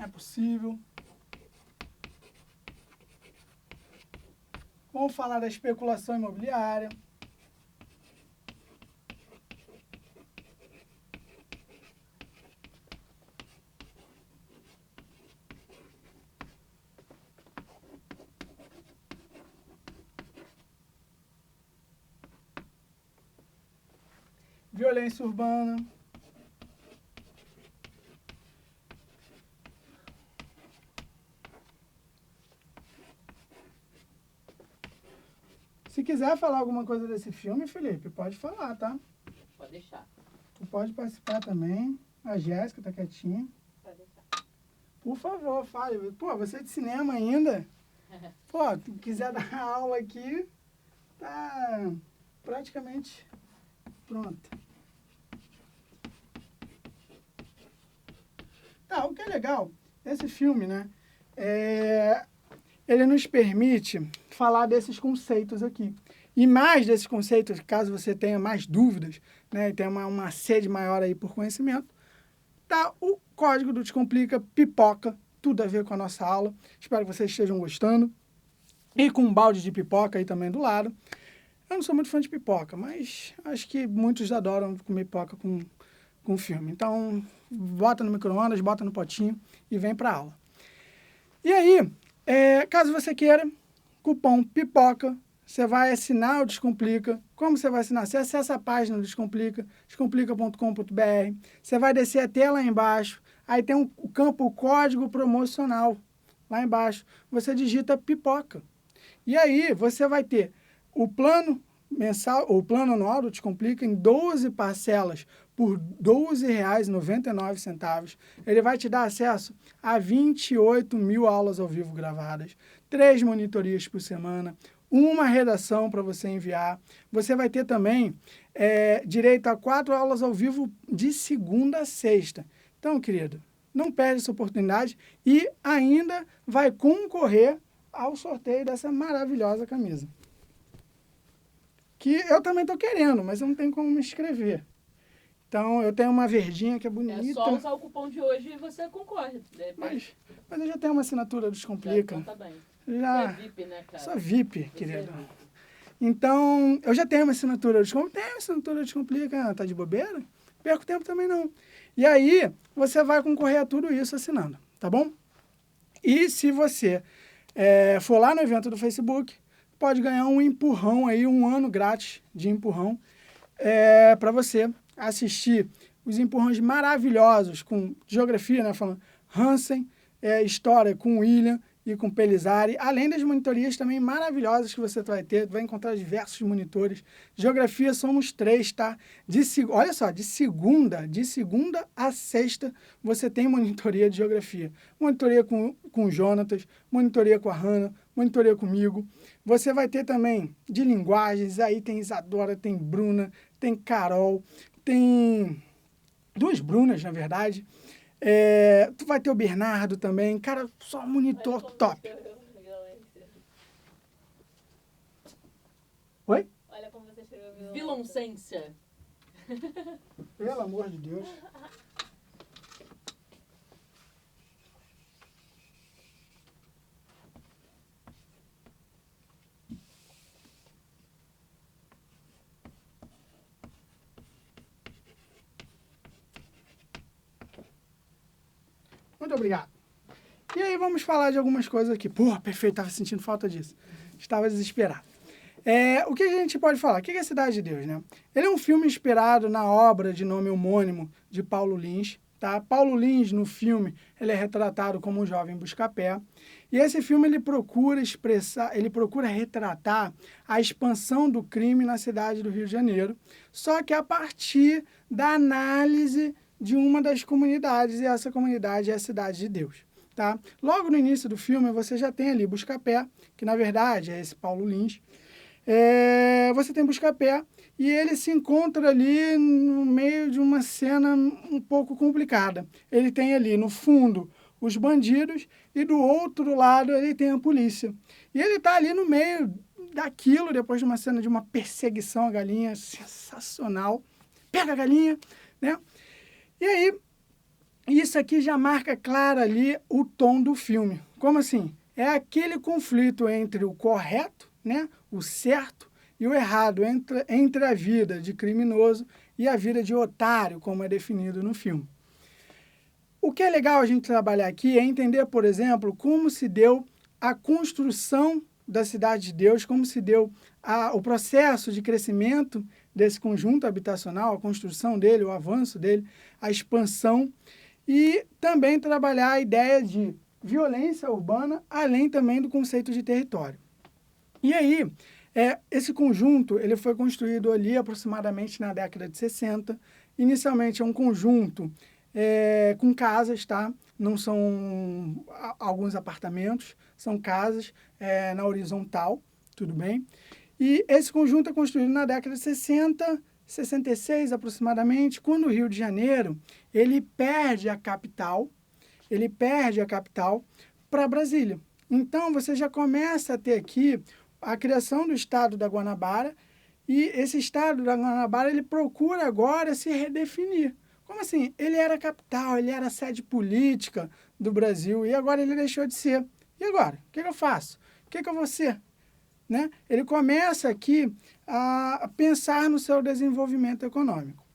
É possível. Vamos falar da especulação imobiliária. violência urbana. Se quiser falar alguma coisa desse filme, Felipe, pode falar, tá? Pode deixar. Tu pode participar também. A Jéssica tá quietinha. Pode deixar. Por favor, fale. Pô, você é de cinema ainda? Pô, se quiser dar aula aqui, tá praticamente pronta. Tá, o que é legal, esse filme, né? Ele nos permite falar desses conceitos aqui. E mais desses conceitos, caso você tenha mais dúvidas, né, e tenha uma sede maior aí por conhecimento, tá o Código do Descomplica, pipoca, tudo a ver com a nossa aula. Espero que vocês estejam gostando. E com um balde de pipoca aí também do lado. Eu não sou muito fã de pipoca, mas acho que muitos adoram comer pipoca com filme. Então, bota no micro-ondas, bota no potinho e vem para aula. E aí, caso você queira, cupom PIPOCA, você vai assinar o Descomplica. Como você vai assinar? Você acessa a página do Descomplica, descomplica.com.br. Você vai descer até lá embaixo. Aí tem o campo código promocional. Lá embaixo, você digita PIPOCA. E aí, você vai ter o plano mensal, o plano anual do Descomplica em 12 parcelas por R$ 12,99. Ele vai te dar acesso a 28 mil aulas ao vivo gravadas, 3 monitorias por semana, uma redação para você enviar. Você vai ter também direito a 4 aulas ao vivo de segunda a sexta. Então, querido, não perde essa oportunidade e ainda vai concorrer ao sorteio dessa maravilhosa camisa. Que eu também estou querendo, mas eu não tenho como me inscrever. Então, eu tenho uma verdinha que é bonita. É só usar o cupom de hoje e você concorre. Mas eu já tenho uma assinatura do Descomplica. Então tá bem. Já, Você é VIP, né, cara? sou VIP, Você querido. é VIP. Então, eu já tenho uma assinatura do Descomplica. Tenho uma assinatura do Descomplica. Tá de bobeira? Perco tempo também não. E aí, você vai concorrer a tudo isso assinando, tá bom? E se você for lá no evento do Facebook, pode ganhar um empurrão aí, um ano grátis de empurrão para você assistir os empurrões maravilhosos com geografia, né, falando Hansen, história com William e com Pelizari, além das monitorias também maravilhosas que você vai ter, vai encontrar diversos monitores. Geografia somos 3, tá? Olha só, de segunda a sexta você tem monitoria de geografia. Monitoria com o Jonatas, monitoria com a Hannah, monitoria comigo. Você vai ter também de linguagens, aí tem Isadora, tem Bruna, tem Carol, tem 2 Brunas, na verdade. Tu vai ter o Bernardo também. Cara, só monitor top. Oi? Olha como você escreveu. Viloncência. Pelo amor de Deus. Muito obrigado. E aí vamos falar de algumas coisas aqui. Pô, perfeito, estava sentindo falta disso. Estava desesperado. O que a gente pode falar? O que é a Cidade de Deus, né? Ele é um filme inspirado na obra de nome homônimo de Paulo Lins. Tá? Paulo Lins, no filme, ele é retratado como um jovem busca-pé. E esse filme ele procura retratar a expansão do crime na cidade do Rio de Janeiro, só que a partir da análise de uma das comunidades, e essa comunidade é a Cidade de Deus. Tá? Logo no início do filme, você já tem ali Busca-Pé, que na verdade é esse Paulo Lins. Você tem Busca-Pé e ele se encontra ali no meio de uma cena um pouco complicada. Ele tem ali no fundo os bandidos e do outro lado ele tem a polícia. E ele está ali no meio daquilo, depois de uma cena de uma perseguição à galinha sensacional. Pega a galinha, né? E aí, isso aqui já marca claro ali o tom do filme. Como assim? É aquele conflito entre o correto, né, o certo e o errado, entre a vida de criminoso e a vida de otário, como é definido no filme. O que é legal a gente trabalhar aqui é entender, por exemplo, como se deu a construção da Cidade de Deus, como se deu o processo de crescimento desse conjunto habitacional, a construção dele, o avanço dele, a expansão, e também trabalhar a ideia de violência urbana, além também do conceito de território. E aí, esse conjunto ele foi construído ali aproximadamente na década de 60. Inicialmente é um conjunto com casas, tá? Não são alguns apartamentos, são casas na horizontal, tudo bem? E esse conjunto é construído na década de 60, 66 aproximadamente, quando o Rio de Janeiro ele perde a capital para Brasília. Então, você já começa a ter aqui a criação do Estado da Guanabara, e esse Estado da Guanabara ele procura agora se redefinir. Como assim? Ele era a capital, ele era a sede política do Brasil, e agora ele deixou de ser. E agora? O que eu faço? O que eu vou ser? Né? Ele começa aqui a pensar no seu desenvolvimento econômico.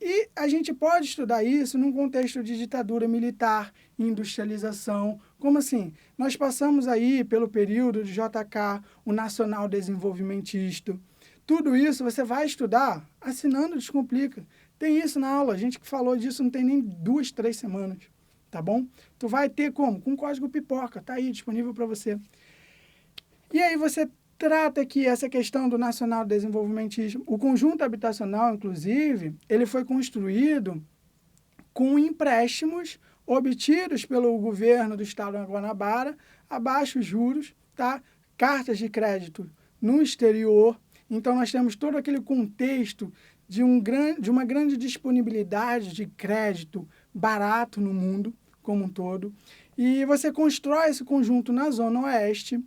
E a gente pode estudar isso num contexto de ditadura militar, industrialização. Como assim? Nós passamos aí pelo período de JK, o Nacional Desenvolvimentista. Tudo isso você vai estudar assinando o Descomplica. Tem isso na aula, a gente que falou disso não tem nem 2, 3 semanas, tá bom? Tu vai ter como? Com código pipoca, tá aí disponível para você. E aí você trata aqui essa questão do nacional desenvolvimentismo. O conjunto habitacional, inclusive, ele foi construído com empréstimos obtidos pelo governo do estado da Guanabara, a baixos juros, tá? Cartas de crédito no exterior. Então, nós temos todo aquele contexto de uma grande disponibilidade de crédito barato no mundo como um todo. E você constrói esse conjunto na Zona Oeste.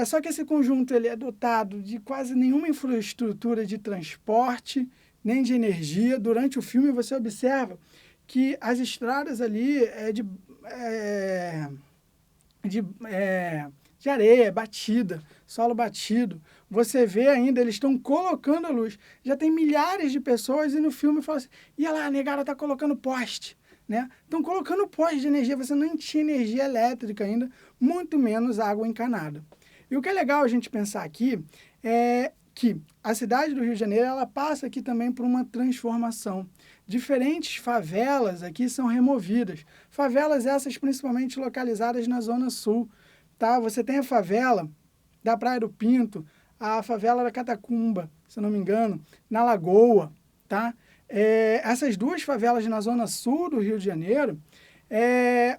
Só que esse conjunto ele é dotado de quase nenhuma infraestrutura de transporte, nem de energia. Durante o filme você observa que as estradas ali de areia, batida, solo batido. Você vê ainda, eles estão colocando a luz. Já tem milhares de pessoas e no filme fala assim, e olha lá, a negada está colocando poste. Né? Estão colocando poste de energia, você não tinha energia elétrica ainda, muito menos água encanada. E o que é legal a gente pensar aqui é que a cidade do Rio de Janeiro ela passa aqui também por uma transformação. Diferentes favelas aqui são removidas. Favelas essas principalmente localizadas na Zona Sul. Tá? Você tem a favela da Praia do Pinto, a favela da Catacumba, se não me engano, na Lagoa. Tá? Essas duas favelas na Zona Sul do Rio de Janeiro,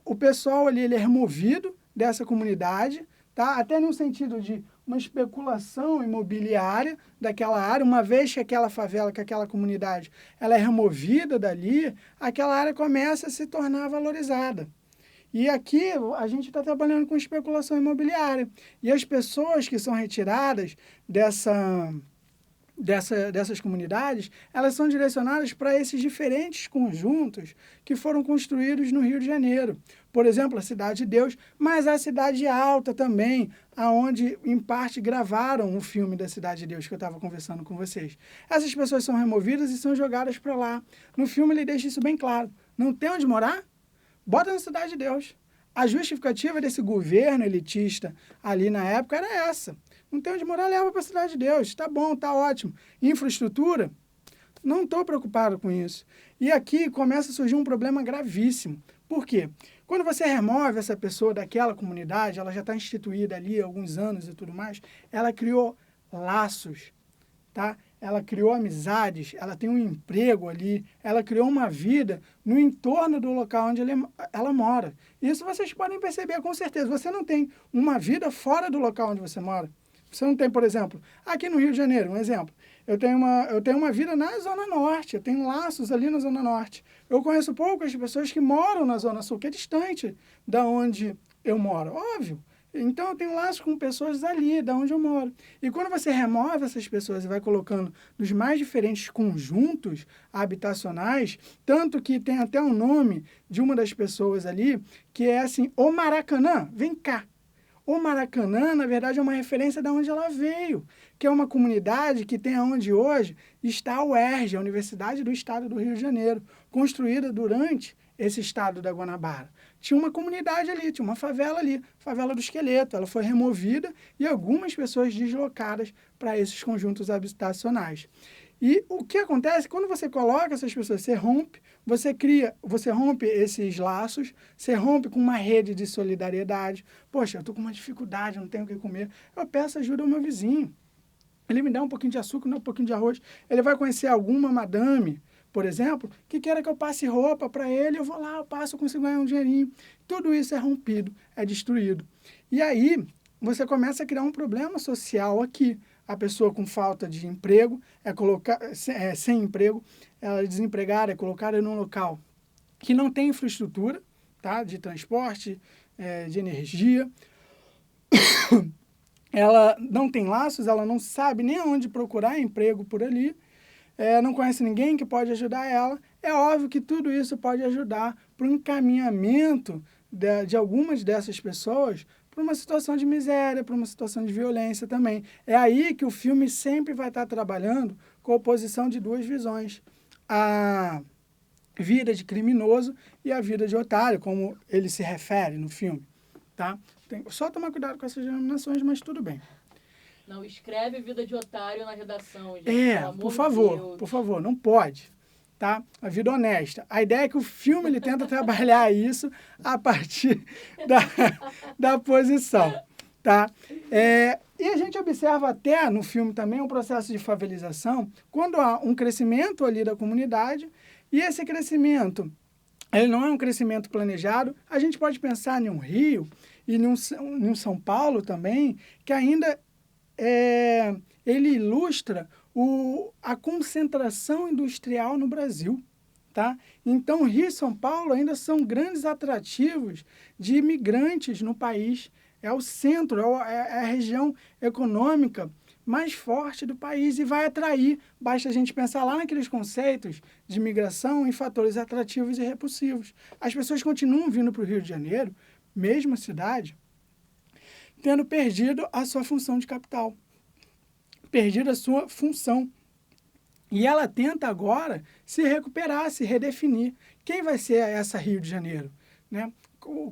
o pessoal ali ele é removido dessa comunidade, tá? Até no sentido de uma especulação imobiliária daquela área, uma vez que aquela favela, que aquela comunidade, ela é removida dali, aquela área começa a se tornar valorizada. E aqui a gente está trabalhando com especulação imobiliária. E as pessoas que são retiradas dessas comunidades, elas são direcionadas para esses diferentes conjuntos que foram construídos no Rio de Janeiro. Por exemplo, a Cidade de Deus, mas a Cidade Alta também, aonde em parte gravaram o filme da Cidade de Deus que eu estava conversando com vocês. Essas pessoas são removidas e são jogadas para lá. No filme ele deixa isso bem claro. Não tem onde morar? Bota na Cidade de Deus. A justificativa desse governo elitista ali na época era essa. Não tem onde morar, leva para a Cidade de Deus. Tá bom, tá ótimo. Infraestrutura? Não estou preocupado com isso. E aqui começa a surgir um problema gravíssimo. Por quê? Quando você remove essa pessoa daquela comunidade, ela já está instituída ali há alguns anos e tudo mais, ela criou laços, tá? Ela criou amizades, ela tem um emprego ali, ela criou uma vida no entorno do local onde ela mora. Isso vocês podem perceber com certeza. Você não tem uma vida fora do local onde você mora. Você não tem, por exemplo, aqui no Rio de Janeiro, um exemplo. Eu tenho uma vida na Zona Norte, eu tenho laços ali na Zona Norte. Eu conheço poucas pessoas que moram na Zona Sul, que é distante da onde eu moro, óbvio. Então, eu tenho laços com pessoas ali, da onde eu moro. E quando você remove essas pessoas e vai colocando nos mais diferentes conjuntos habitacionais, tanto que tem até o nome de uma das pessoas ali, que é assim, o Maracanã, vem cá. O Maracanã, na verdade, é uma referência de onde ela veio, que é uma comunidade que tem onde hoje está a UERJ, a Universidade do Estado do Rio de Janeiro, construída durante esse estado da Guanabara. Tinha uma comunidade ali, tinha uma favela ali, favela do Esqueleto. Ela foi removida e algumas pessoas deslocadas para esses conjuntos habitacionais. E o que acontece, quando você coloca essas pessoas, você rompe, você rompe esses laços, você rompe com uma rede de solidariedade. Poxa, eu estou com uma dificuldade, não tenho o que comer. Eu peço ajuda ao meu vizinho. Ele me dá um pouquinho de açúcar, um pouquinho de arroz. Ele vai conhecer alguma madame, por exemplo, que queira que eu passe roupa para ele, eu vou lá, eu passo, eu consigo ganhar um dinheirinho. Tudo isso é rompido, é destruído. E aí, você começa a criar um problema social aqui. A pessoa com falta de emprego, sem emprego, ela é desempregada, é colocada num local que não tem infraestrutura, tá? De transporte, de energia. Ela não tem laços, ela não sabe nem onde procurar emprego por ali, não conhece ninguém que pode ajudar ela. É óbvio que tudo isso pode ajudar para o encaminhamento de algumas dessas pessoas para uma situação de miséria, para uma situação de violência também. É aí que o filme sempre vai estar trabalhando com a oposição de duas visões. A vida de criminoso e a vida de otário, como ele se refere no filme. Tá? Só tomar cuidado com essas denominações, mas tudo bem. Não escreve vida de otário na redação, gente. Por favor, não pode. Tá? A vida honesta. A ideia é que o filme ele tenta trabalhar isso a partir da posição. Tá? E a gente observa até no filme também um processo de favelização, quando há um crescimento ali da comunidade, e esse crescimento ele não é um crescimento planejado. A gente pode pensar em um Rio e em um São Paulo também, que ainda ele ilustra a concentração industrial no Brasil. Tá? Então, Rio e São Paulo ainda são grandes atrativos de imigrantes no país. É o centro, é a região econômica mais forte do país e vai atrair. Basta a gente pensar lá naqueles conceitos de migração em fatores atrativos e repulsivos. As pessoas continuam vindo para o Rio de Janeiro, mesma cidade, tendo perdido a sua função de capital, perdido a sua função. E ela tenta agora se recuperar, se redefinir. Quem vai ser essa Rio de Janeiro? Né?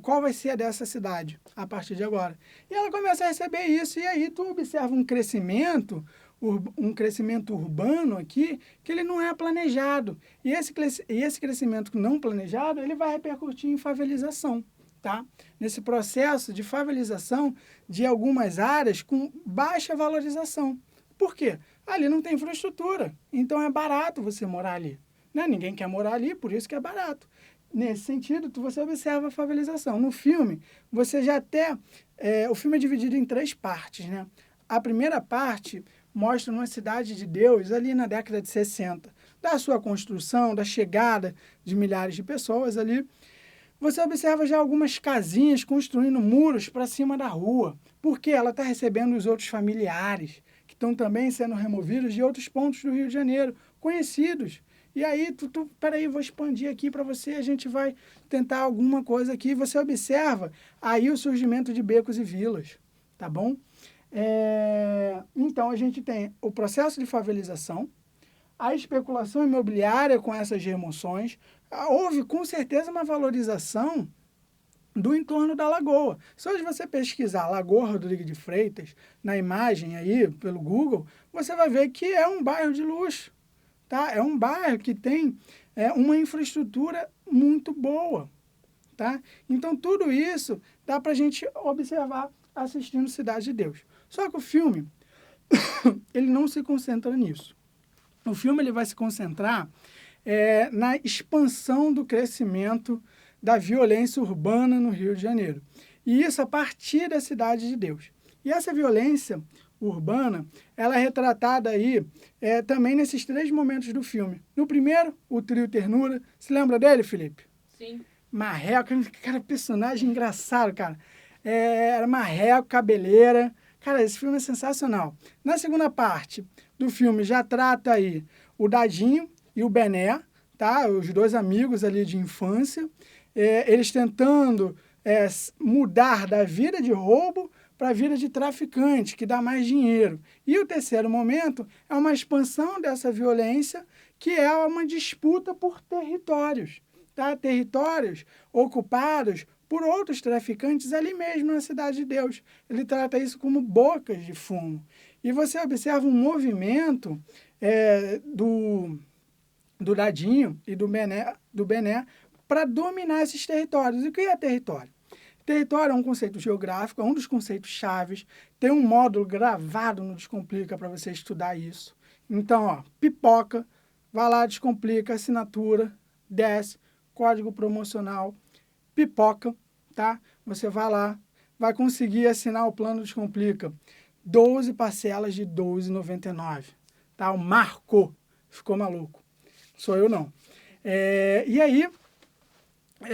Qual vai ser dessa cidade a partir de agora? E ela começa a receber isso, e aí tu observa um crescimento urbano aqui, que ele não é planejado. E esse crescimento não planejado, ele vai repercutir em favelização. Tá? Nesse processo de favelização de algumas áreas com baixa valorização. Por quê? Ali não tem infraestrutura, então é barato você morar ali. Né? Ninguém quer morar ali, por isso que é barato. Nesse sentido, você observa a favelização. No filme, você já até... o filme é dividido em 3 partes. Né? A primeira parte mostra uma cidade de Deus ali na década de 60. Da sua construção, da chegada de milhares de pessoas ali. Você observa já algumas casinhas construindo muros para cima da rua, porque ela está recebendo os outros familiares, que estão também sendo removidos de outros pontos do Rio de Janeiro, conhecidos. E aí, peraí, vou expandir aqui para você, a gente vai tentar alguma coisa aqui. Você observa aí o surgimento de becos e vilas, tá bom? Então, a gente tem o processo de favelização, a especulação imobiliária com essas remoções. Houve, com certeza, uma valorização do entorno da lagoa. Se hoje você pesquisar Lagoa Rodrigues de Freitas, na imagem aí, pelo Google, você vai ver que é um bairro de luxo. Tá? É um bairro que tem uma infraestrutura muito boa. Tá? Então, tudo isso dá para a gente observar assistindo Cidade de Deus. Só que o filme, ele não se concentra nisso. O filme ele vai se concentrar na expansão do crescimento da violência urbana no Rio de Janeiro. E isso a partir da Cidade de Deus. E essa violência urbana, ela é retratada aí também nesses 3 momentos do filme. No primeiro, o trio Ternura. Se lembra dele, Felipe? Sim. Marreco, cara, personagem engraçado, cara. Era Marreco, Cabeleira. Cara, esse filme é sensacional. Na segunda parte do filme já trata aí o Dadinho e o Bené, tá? Os 2 amigos ali de infância. Eles tentando mudar da vida de roubo para a vida de traficante, que dá mais dinheiro. E o terceiro momento é uma expansão dessa violência, que é uma disputa por territórios, tá? Territórios ocupados por outros traficantes ali mesmo na Cidade de Deus. Ele trata isso como bocas de fumo. E você observa um movimento do Dadinho e do Bené para dominar esses territórios. E o que é território? Território é um conceito geográfico, é um dos conceitos chaves. Tem um módulo gravado no Descomplica para você estudar isso. Então, ó, pipoca, vai lá, Descomplica, assinatura, desce, código promocional, pipoca, tá? Você vai lá, vai conseguir assinar o plano Descomplica. 12 parcelas de R$ 12,99, tá? O Marco ficou maluco. Sou eu não. E aí,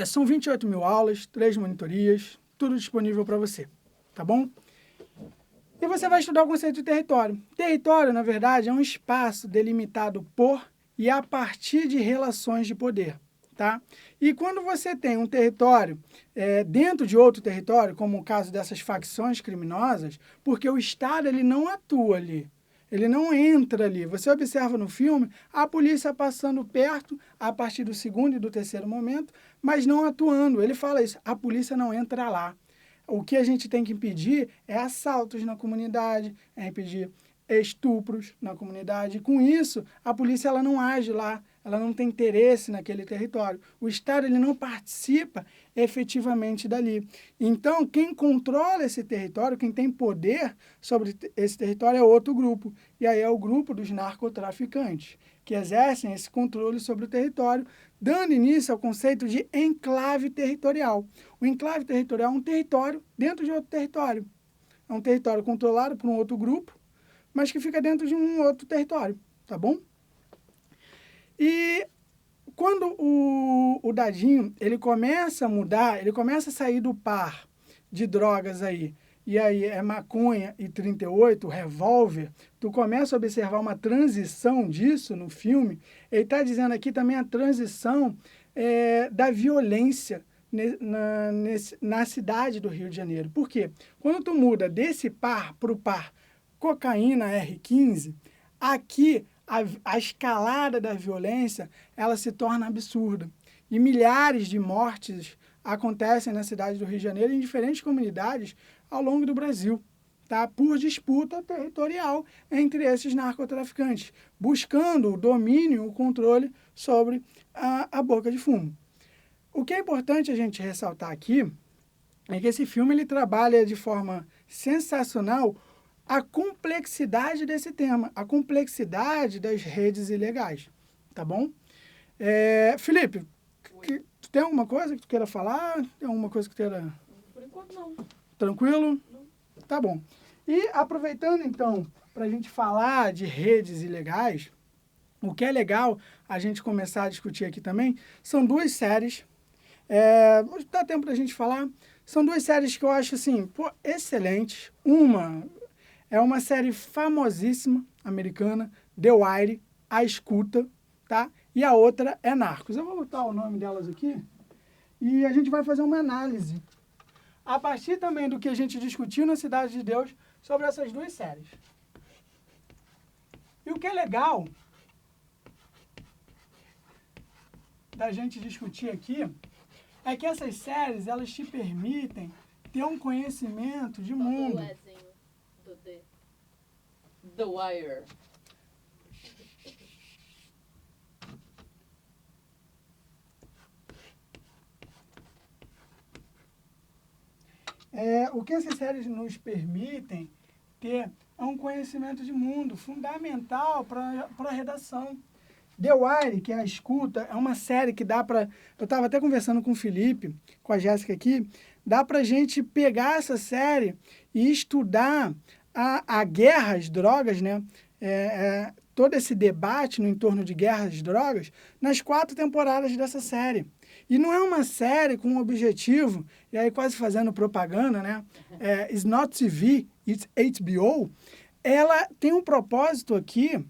são 28 mil aulas, 3 monitorias, tudo disponível para você, tá bom? E você vai estudar o conceito de território. Território, na verdade, é um espaço delimitado por e a partir de relações de poder, tá? E quando você tem um território dentro de outro território, como o caso dessas facções criminosas, porque o Estado ele não atua ali, ele não entra ali. Você observa no filme a polícia passando perto a partir do segundo e do terceiro momento, mas não atuando. Ele fala isso, a polícia não entra lá. O que a gente tem que impedir é assaltos na comunidade, é impedir estupros na comunidade. Com isso, a polícia ela não age lá, ela não tem interesse naquele território. O Estado ele não participa efetivamente dali. Então, quem controla esse território, quem tem poder sobre esse território é outro grupo. E aí é o grupo dos narcotraficantes, que exercem esse controle sobre o território, dando início ao conceito de enclave territorial. O enclave territorial é um território dentro de outro território. É um território controlado por um outro grupo, mas que fica dentro de um outro território, tá bom? E quando o Dadinho, ele começa a mudar, ele começa a sair do par de drogas aí, e aí é maconha e 38, revólver, tu começa a observar uma transição disso no filme. Ele está dizendo aqui também a transição da violência na cidade do Rio de Janeiro. Por quê? Quando tu muda desse par para o par cocaína R15, aqui a escalada da violência ela se torna absurda. E milhares de mortes acontecem na cidade do Rio de Janeiro em diferentes comunidades ao longo do Brasil, tá? Por disputa territorial entre esses narcotraficantes, buscando o domínio, o controle sobre a boca de fumo. O que é importante a gente ressaltar aqui é que esse filme ele trabalha de forma sensacional a complexidade desse tema, a complexidade das redes ilegais, tá bom? Felipe, tu tem alguma coisa que tu queira falar? Tem alguma coisa que tu queira... Por enquanto, não. Tranquilo? Não. Tá bom. E aproveitando, então, para a gente falar de redes ilegais, o que é legal a gente começar a discutir aqui também, são duas séries. Dá tempo da gente falar. São duas séries que eu acho, assim, excelentes. Uma é uma série famosíssima, americana, The Wire, A Escuta, tá? E a outra é Narcos. Eu vou botar o nome delas aqui e a gente vai fazer uma análise a partir também do que a gente discutiu na Cidade de Deus sobre essas duas séries. E o que é legal da gente discutir aqui é que essas séries, elas te permitem ter um conhecimento de mundo. The Wire. O que essas séries nos permitem ter é um conhecimento de mundo fundamental para a redação. The Wire, que é A Escuta, é uma série que dá para... Eu estava até conversando com o Felipe, com a Jéssica aqui, dá para a gente pegar essa série e estudar a guerra às drogas, né? Todo esse debate no entorno de guerra às drogas nas 4 temporadas dessa série. E não é uma série com um objetivo, e aí quase fazendo propaganda, né? It's not TV, it's HBO. Ela tem um propósito aqui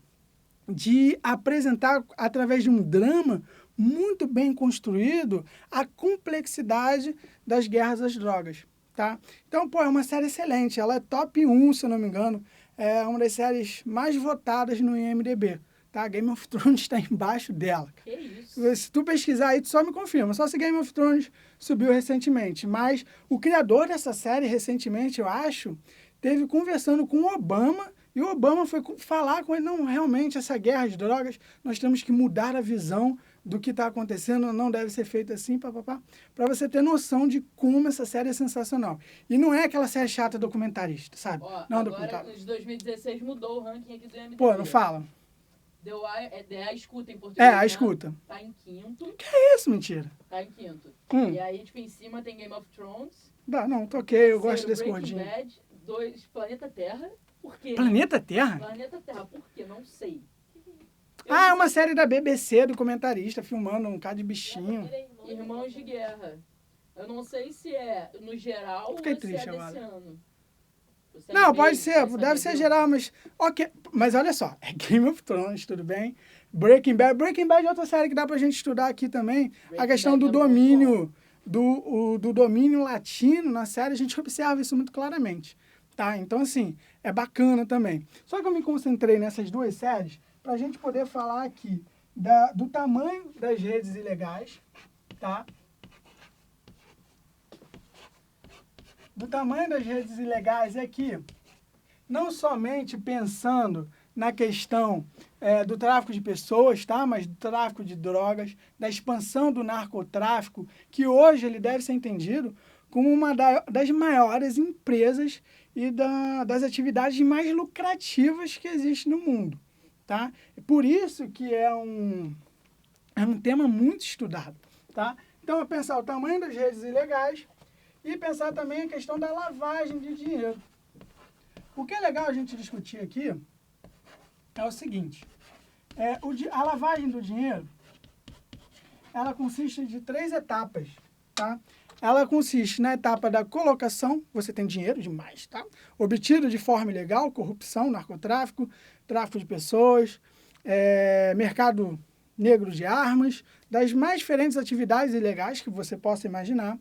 de apresentar, através de um drama muito bem construído, a complexidade das guerras às drogas. tá? Então, pô, é uma série excelente. Ela é top 1, se eu não me engano. É uma das séries mais votadas no IMDb, tá? Game of Thrones está embaixo dela. Que isso? Se tu pesquisar aí, tu só me confirma. Só se Game of Thrones subiu recentemente. Mas o criador dessa série, recentemente, eu acho, teve conversando com o Obama, e o Obama foi falar com ele, não, realmente, essa guerra de drogas, nós temos que mudar a visão do que está acontecendo, não deve ser feito assim, papapá, para você ter noção de como essa série é sensacional. E não é aquela série chata documentarista, sabe? Ó, não é agora, documentário. de 2016 mudou o ranking aqui do IMDb. Pô, não fala. A Escuta em português. É, A Escuta. Tá em quinto. Que é isso, mentira? Tá em quinto. Hum. E aí, tipo, em cima tem Game of Thrones. Não, toquei, eu gosto desse Breaking gordinho. Bad, 2, Planeta Terra. Por quê? Planeta Terra? Planeta Terra, por quê? Não sei. Ah, é uma série da BBC, do comentarista, filmando um cara de bichinho. Irmãos de Guerra. Eu não sei se é no geral Fiquei ou se triste é desse agora. ano. Você Não, sabe pode mesmo? ser, Você deve sabe ser mesmo? geral, mas... Ok, mas olha só, é Game of Thrones, tudo bem? Breaking Bad. Breaking Bad é outra série que dá pra gente estudar aqui também. A Breaking questão Bad do é muito domínio, do domínio latino na série, a gente observa isso muito claramente, tá? Então, assim, é bacana também. Só que eu me concentrei nessas duas séries pra gente poder falar aqui do tamanho das redes ilegais, tá? Do tamanho das redes ilegais é que, não somente pensando na questão do tráfico de pessoas, tá? Mas do tráfico de drogas, da expansão do narcotráfico, que hoje ele deve ser entendido como uma das maiores empresas e das atividades mais lucrativas que existe no mundo, tá? Por isso que é um tema muito estudado, tá? Então, é pensar o tamanho das redes ilegais e pensar também a questão da lavagem de dinheiro. O que é legal a gente discutir aqui é o seguinte, a lavagem do dinheiro, ela consiste de 3 etapas, tá? Ela consiste na etapa da colocação, você tem dinheiro demais, tá? Obtido de forma ilegal, corrupção, narcotráfico, tráfico de pessoas, mercado negro de armas, das mais diferentes atividades ilegais que você possa imaginar.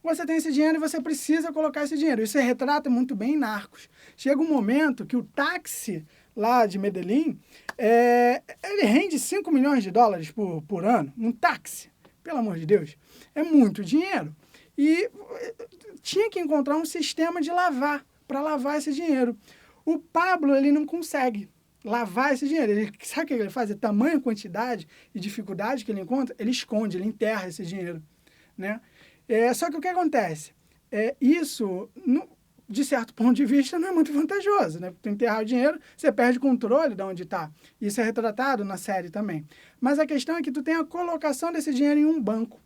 Você tem esse dinheiro e você precisa colocar esse dinheiro. Isso se retrata muito bem em Narcos. Chega um momento que o táxi lá de Medellín, ele rende 5 milhões de dólares por ano. Um táxi, pelo amor de Deus. É muito dinheiro. E tinha que encontrar um sistema de para lavar esse dinheiro. O Pablo, ele não consegue lavar esse dinheiro. Sabe o que ele faz? É tamanha quantidade e dificuldade que ele encontra, ele esconde, ele enterra esse dinheiro, né? Só que o que acontece? Isso, de certo ponto de vista, não é muito vantajoso, né? Porque enterrar o dinheiro, você perde o controle de onde está. Isso é retratado na série também. Mas a questão é que tu tem a colocação desse dinheiro em um banco.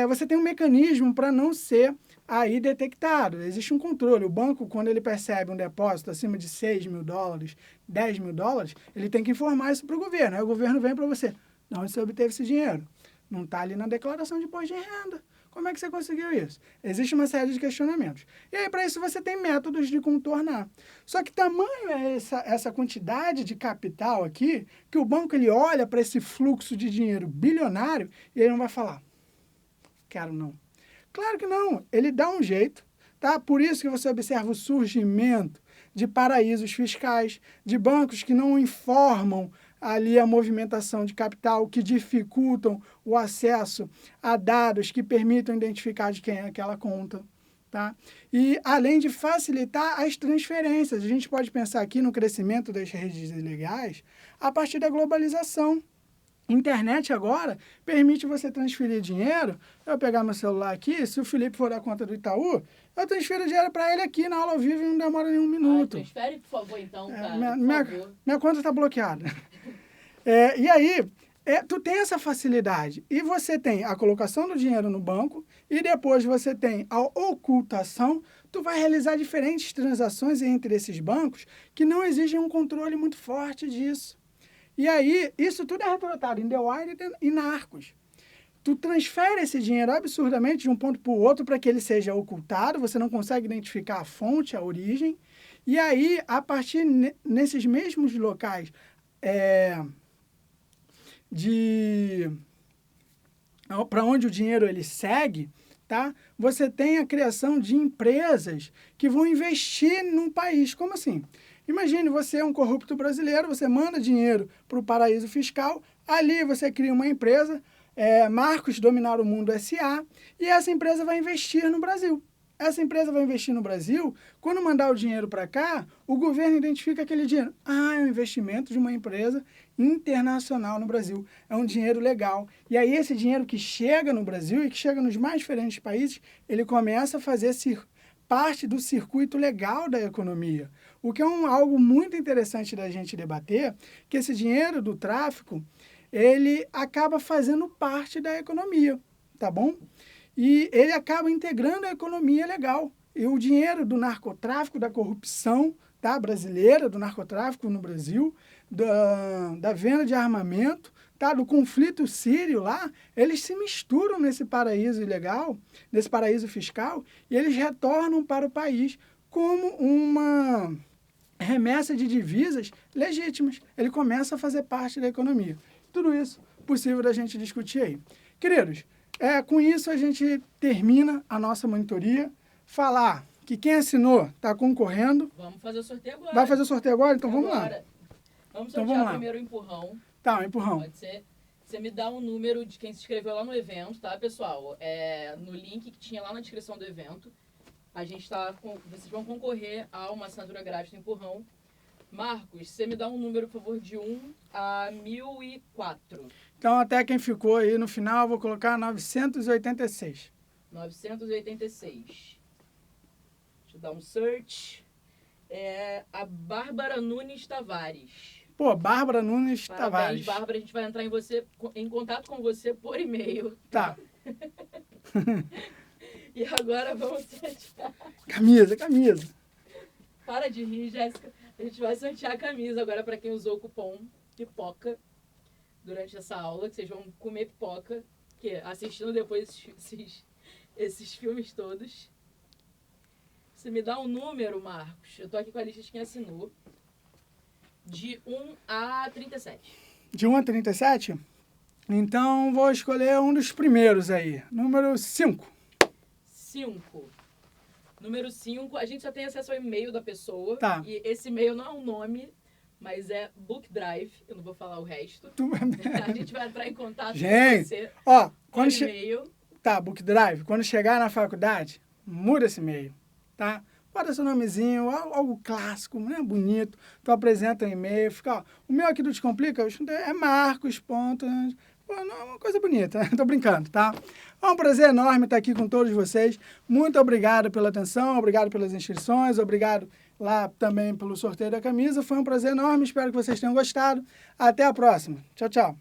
Você tem um mecanismo para não ser aí detectado. Existe um controle. O banco, quando ele percebe um depósito acima de 6 mil dólares, 10 mil dólares, ele tem que informar isso para o governo. Aí o governo vem para você. De onde você obteve esse dinheiro? Não está ali na declaração de imposto de renda. Como é que você conseguiu isso? Existe uma série de questionamentos. E aí, para isso, você tem métodos de contornar. Só que tamanho é essa quantidade de capital aqui, que o banco ele olha para esse fluxo de dinheiro bilionário e ele não vai falar, quero não. Claro que não. Ele dá um jeito, tá? Por isso que você observa o surgimento de paraísos fiscais, de bancos que não informam ali a movimentação de capital, que dificultam o acesso a dados que permitam identificar de quem é aquela conta, tá? E além de facilitar as transferências, a gente pode pensar aqui no crescimento das redes ilegais a partir da globalização. Internet agora permite você transferir dinheiro. Eu vou pegar meu celular aqui, se o Felipe for da conta do Itaú, eu transfiro dinheiro para ele aqui na aula ao vivo e não demora nenhum minuto. Transfere, por favor, então, cara. Minha conta está bloqueada. E aí, tu tem essa facilidade. E você tem a colocação do dinheiro no banco e depois você tem a ocultação. Tu vai realizar diferentes transações entre esses bancos que não exigem um controle muito forte disso. E aí, isso tudo é retratado em The Wire e Narcos. Tu transfere esse dinheiro absurdamente de um ponto para o outro para que ele seja ocultado, você não consegue identificar a fonte, a origem. E aí, a partir nesses mesmos locais para onde o dinheiro ele segue, tá? Você tem a criação de empresas que vão investir no país. Como assim? Imagine, você é um corrupto brasileiro, você manda dinheiro para o paraíso fiscal, ali você cria uma empresa, Marcos Dominar o Mundo S.A., e essa empresa vai investir no Brasil. Essa empresa vai investir no Brasil, quando mandar o dinheiro para cá, o governo identifica aquele dinheiro. Ah, é um investimento de uma empresa internacional no Brasil. É um dinheiro legal. E aí esse dinheiro que chega no Brasil e que chega nos mais diferentes países, ele começa a fazer parte do circuito legal da economia. O que é algo muito interessante da gente debater, que esse dinheiro do tráfico, ele acaba fazendo parte da economia, tá bom? E ele acaba integrando a economia legal. E o dinheiro do narcotráfico, da corrupção, tá, brasileira, do narcotráfico no Brasil, da venda de armamento, tá, do conflito sírio lá, eles se misturam nesse paraíso ilegal, nesse paraíso fiscal, e eles retornam para o país como uma remessa de divisas legítimas. Ele começa a fazer parte da economia. Tudo isso possível da gente discutir aí. Queridos, com isso a gente termina a nossa monitoria. Falar que quem assinou está concorrendo. Vamos fazer o sorteio agora. Vai fazer o sorteio agora? Então vamos lá. Vamos sortear primeiro o empurrão. Tá, um empurrão. Pode ser. Você me dá um número de quem se inscreveu lá no evento, tá, pessoal? No link que tinha lá na descrição do evento. Vocês vão concorrer a uma assinatura grátis do empurrão. Marcos, você me dá um número, por favor, de 1 a 1004. Então, até quem ficou aí no final, eu vou colocar 986. 986. Deixa eu dar um search. A Bárbara Nunes Tavares. Pô, Bárbara Nunes Tavares. Bárbara, a gente vai entrar em contato com você por e-mail. Tá. E agora vamos sortear. Camisa. Para de rir, Jéssica. A gente vai sortear a camisa agora para quem usou o cupom pipoca durante essa aula, que vocês vão comer pipoca, que assistindo depois esses filmes todos. Você me dá um número, Marcos. Eu tô aqui com a lista de quem assinou. De 1 a 37. De 1 a 37? Então, vou escolher um dos primeiros aí. Número 5. 5. Número 5, a gente só tem acesso ao e-mail da pessoa. Tá. E esse e-mail não é um nome, mas é Book Drive. Eu não vou falar o resto. A gente vai entrar em contato com você. Ó, quando e-mail. Tá, Book Drive. Quando chegar na faculdade, muda esse e-mail, tá? Bota seu nomezinho, algo clássico, né? Bonito. Tu apresenta um e-mail, fica, ó, o meu aqui do Descomplica é Marcos. Não, é uma coisa bonita, né? Tô brincando, tá? É um prazer enorme estar aqui com todos vocês. Muito obrigado pela atenção, obrigado pelas inscrições, obrigado lá também pelo sorteio da camisa. Foi um prazer enorme, espero que vocês tenham gostado. Até a próxima. Tchau, tchau.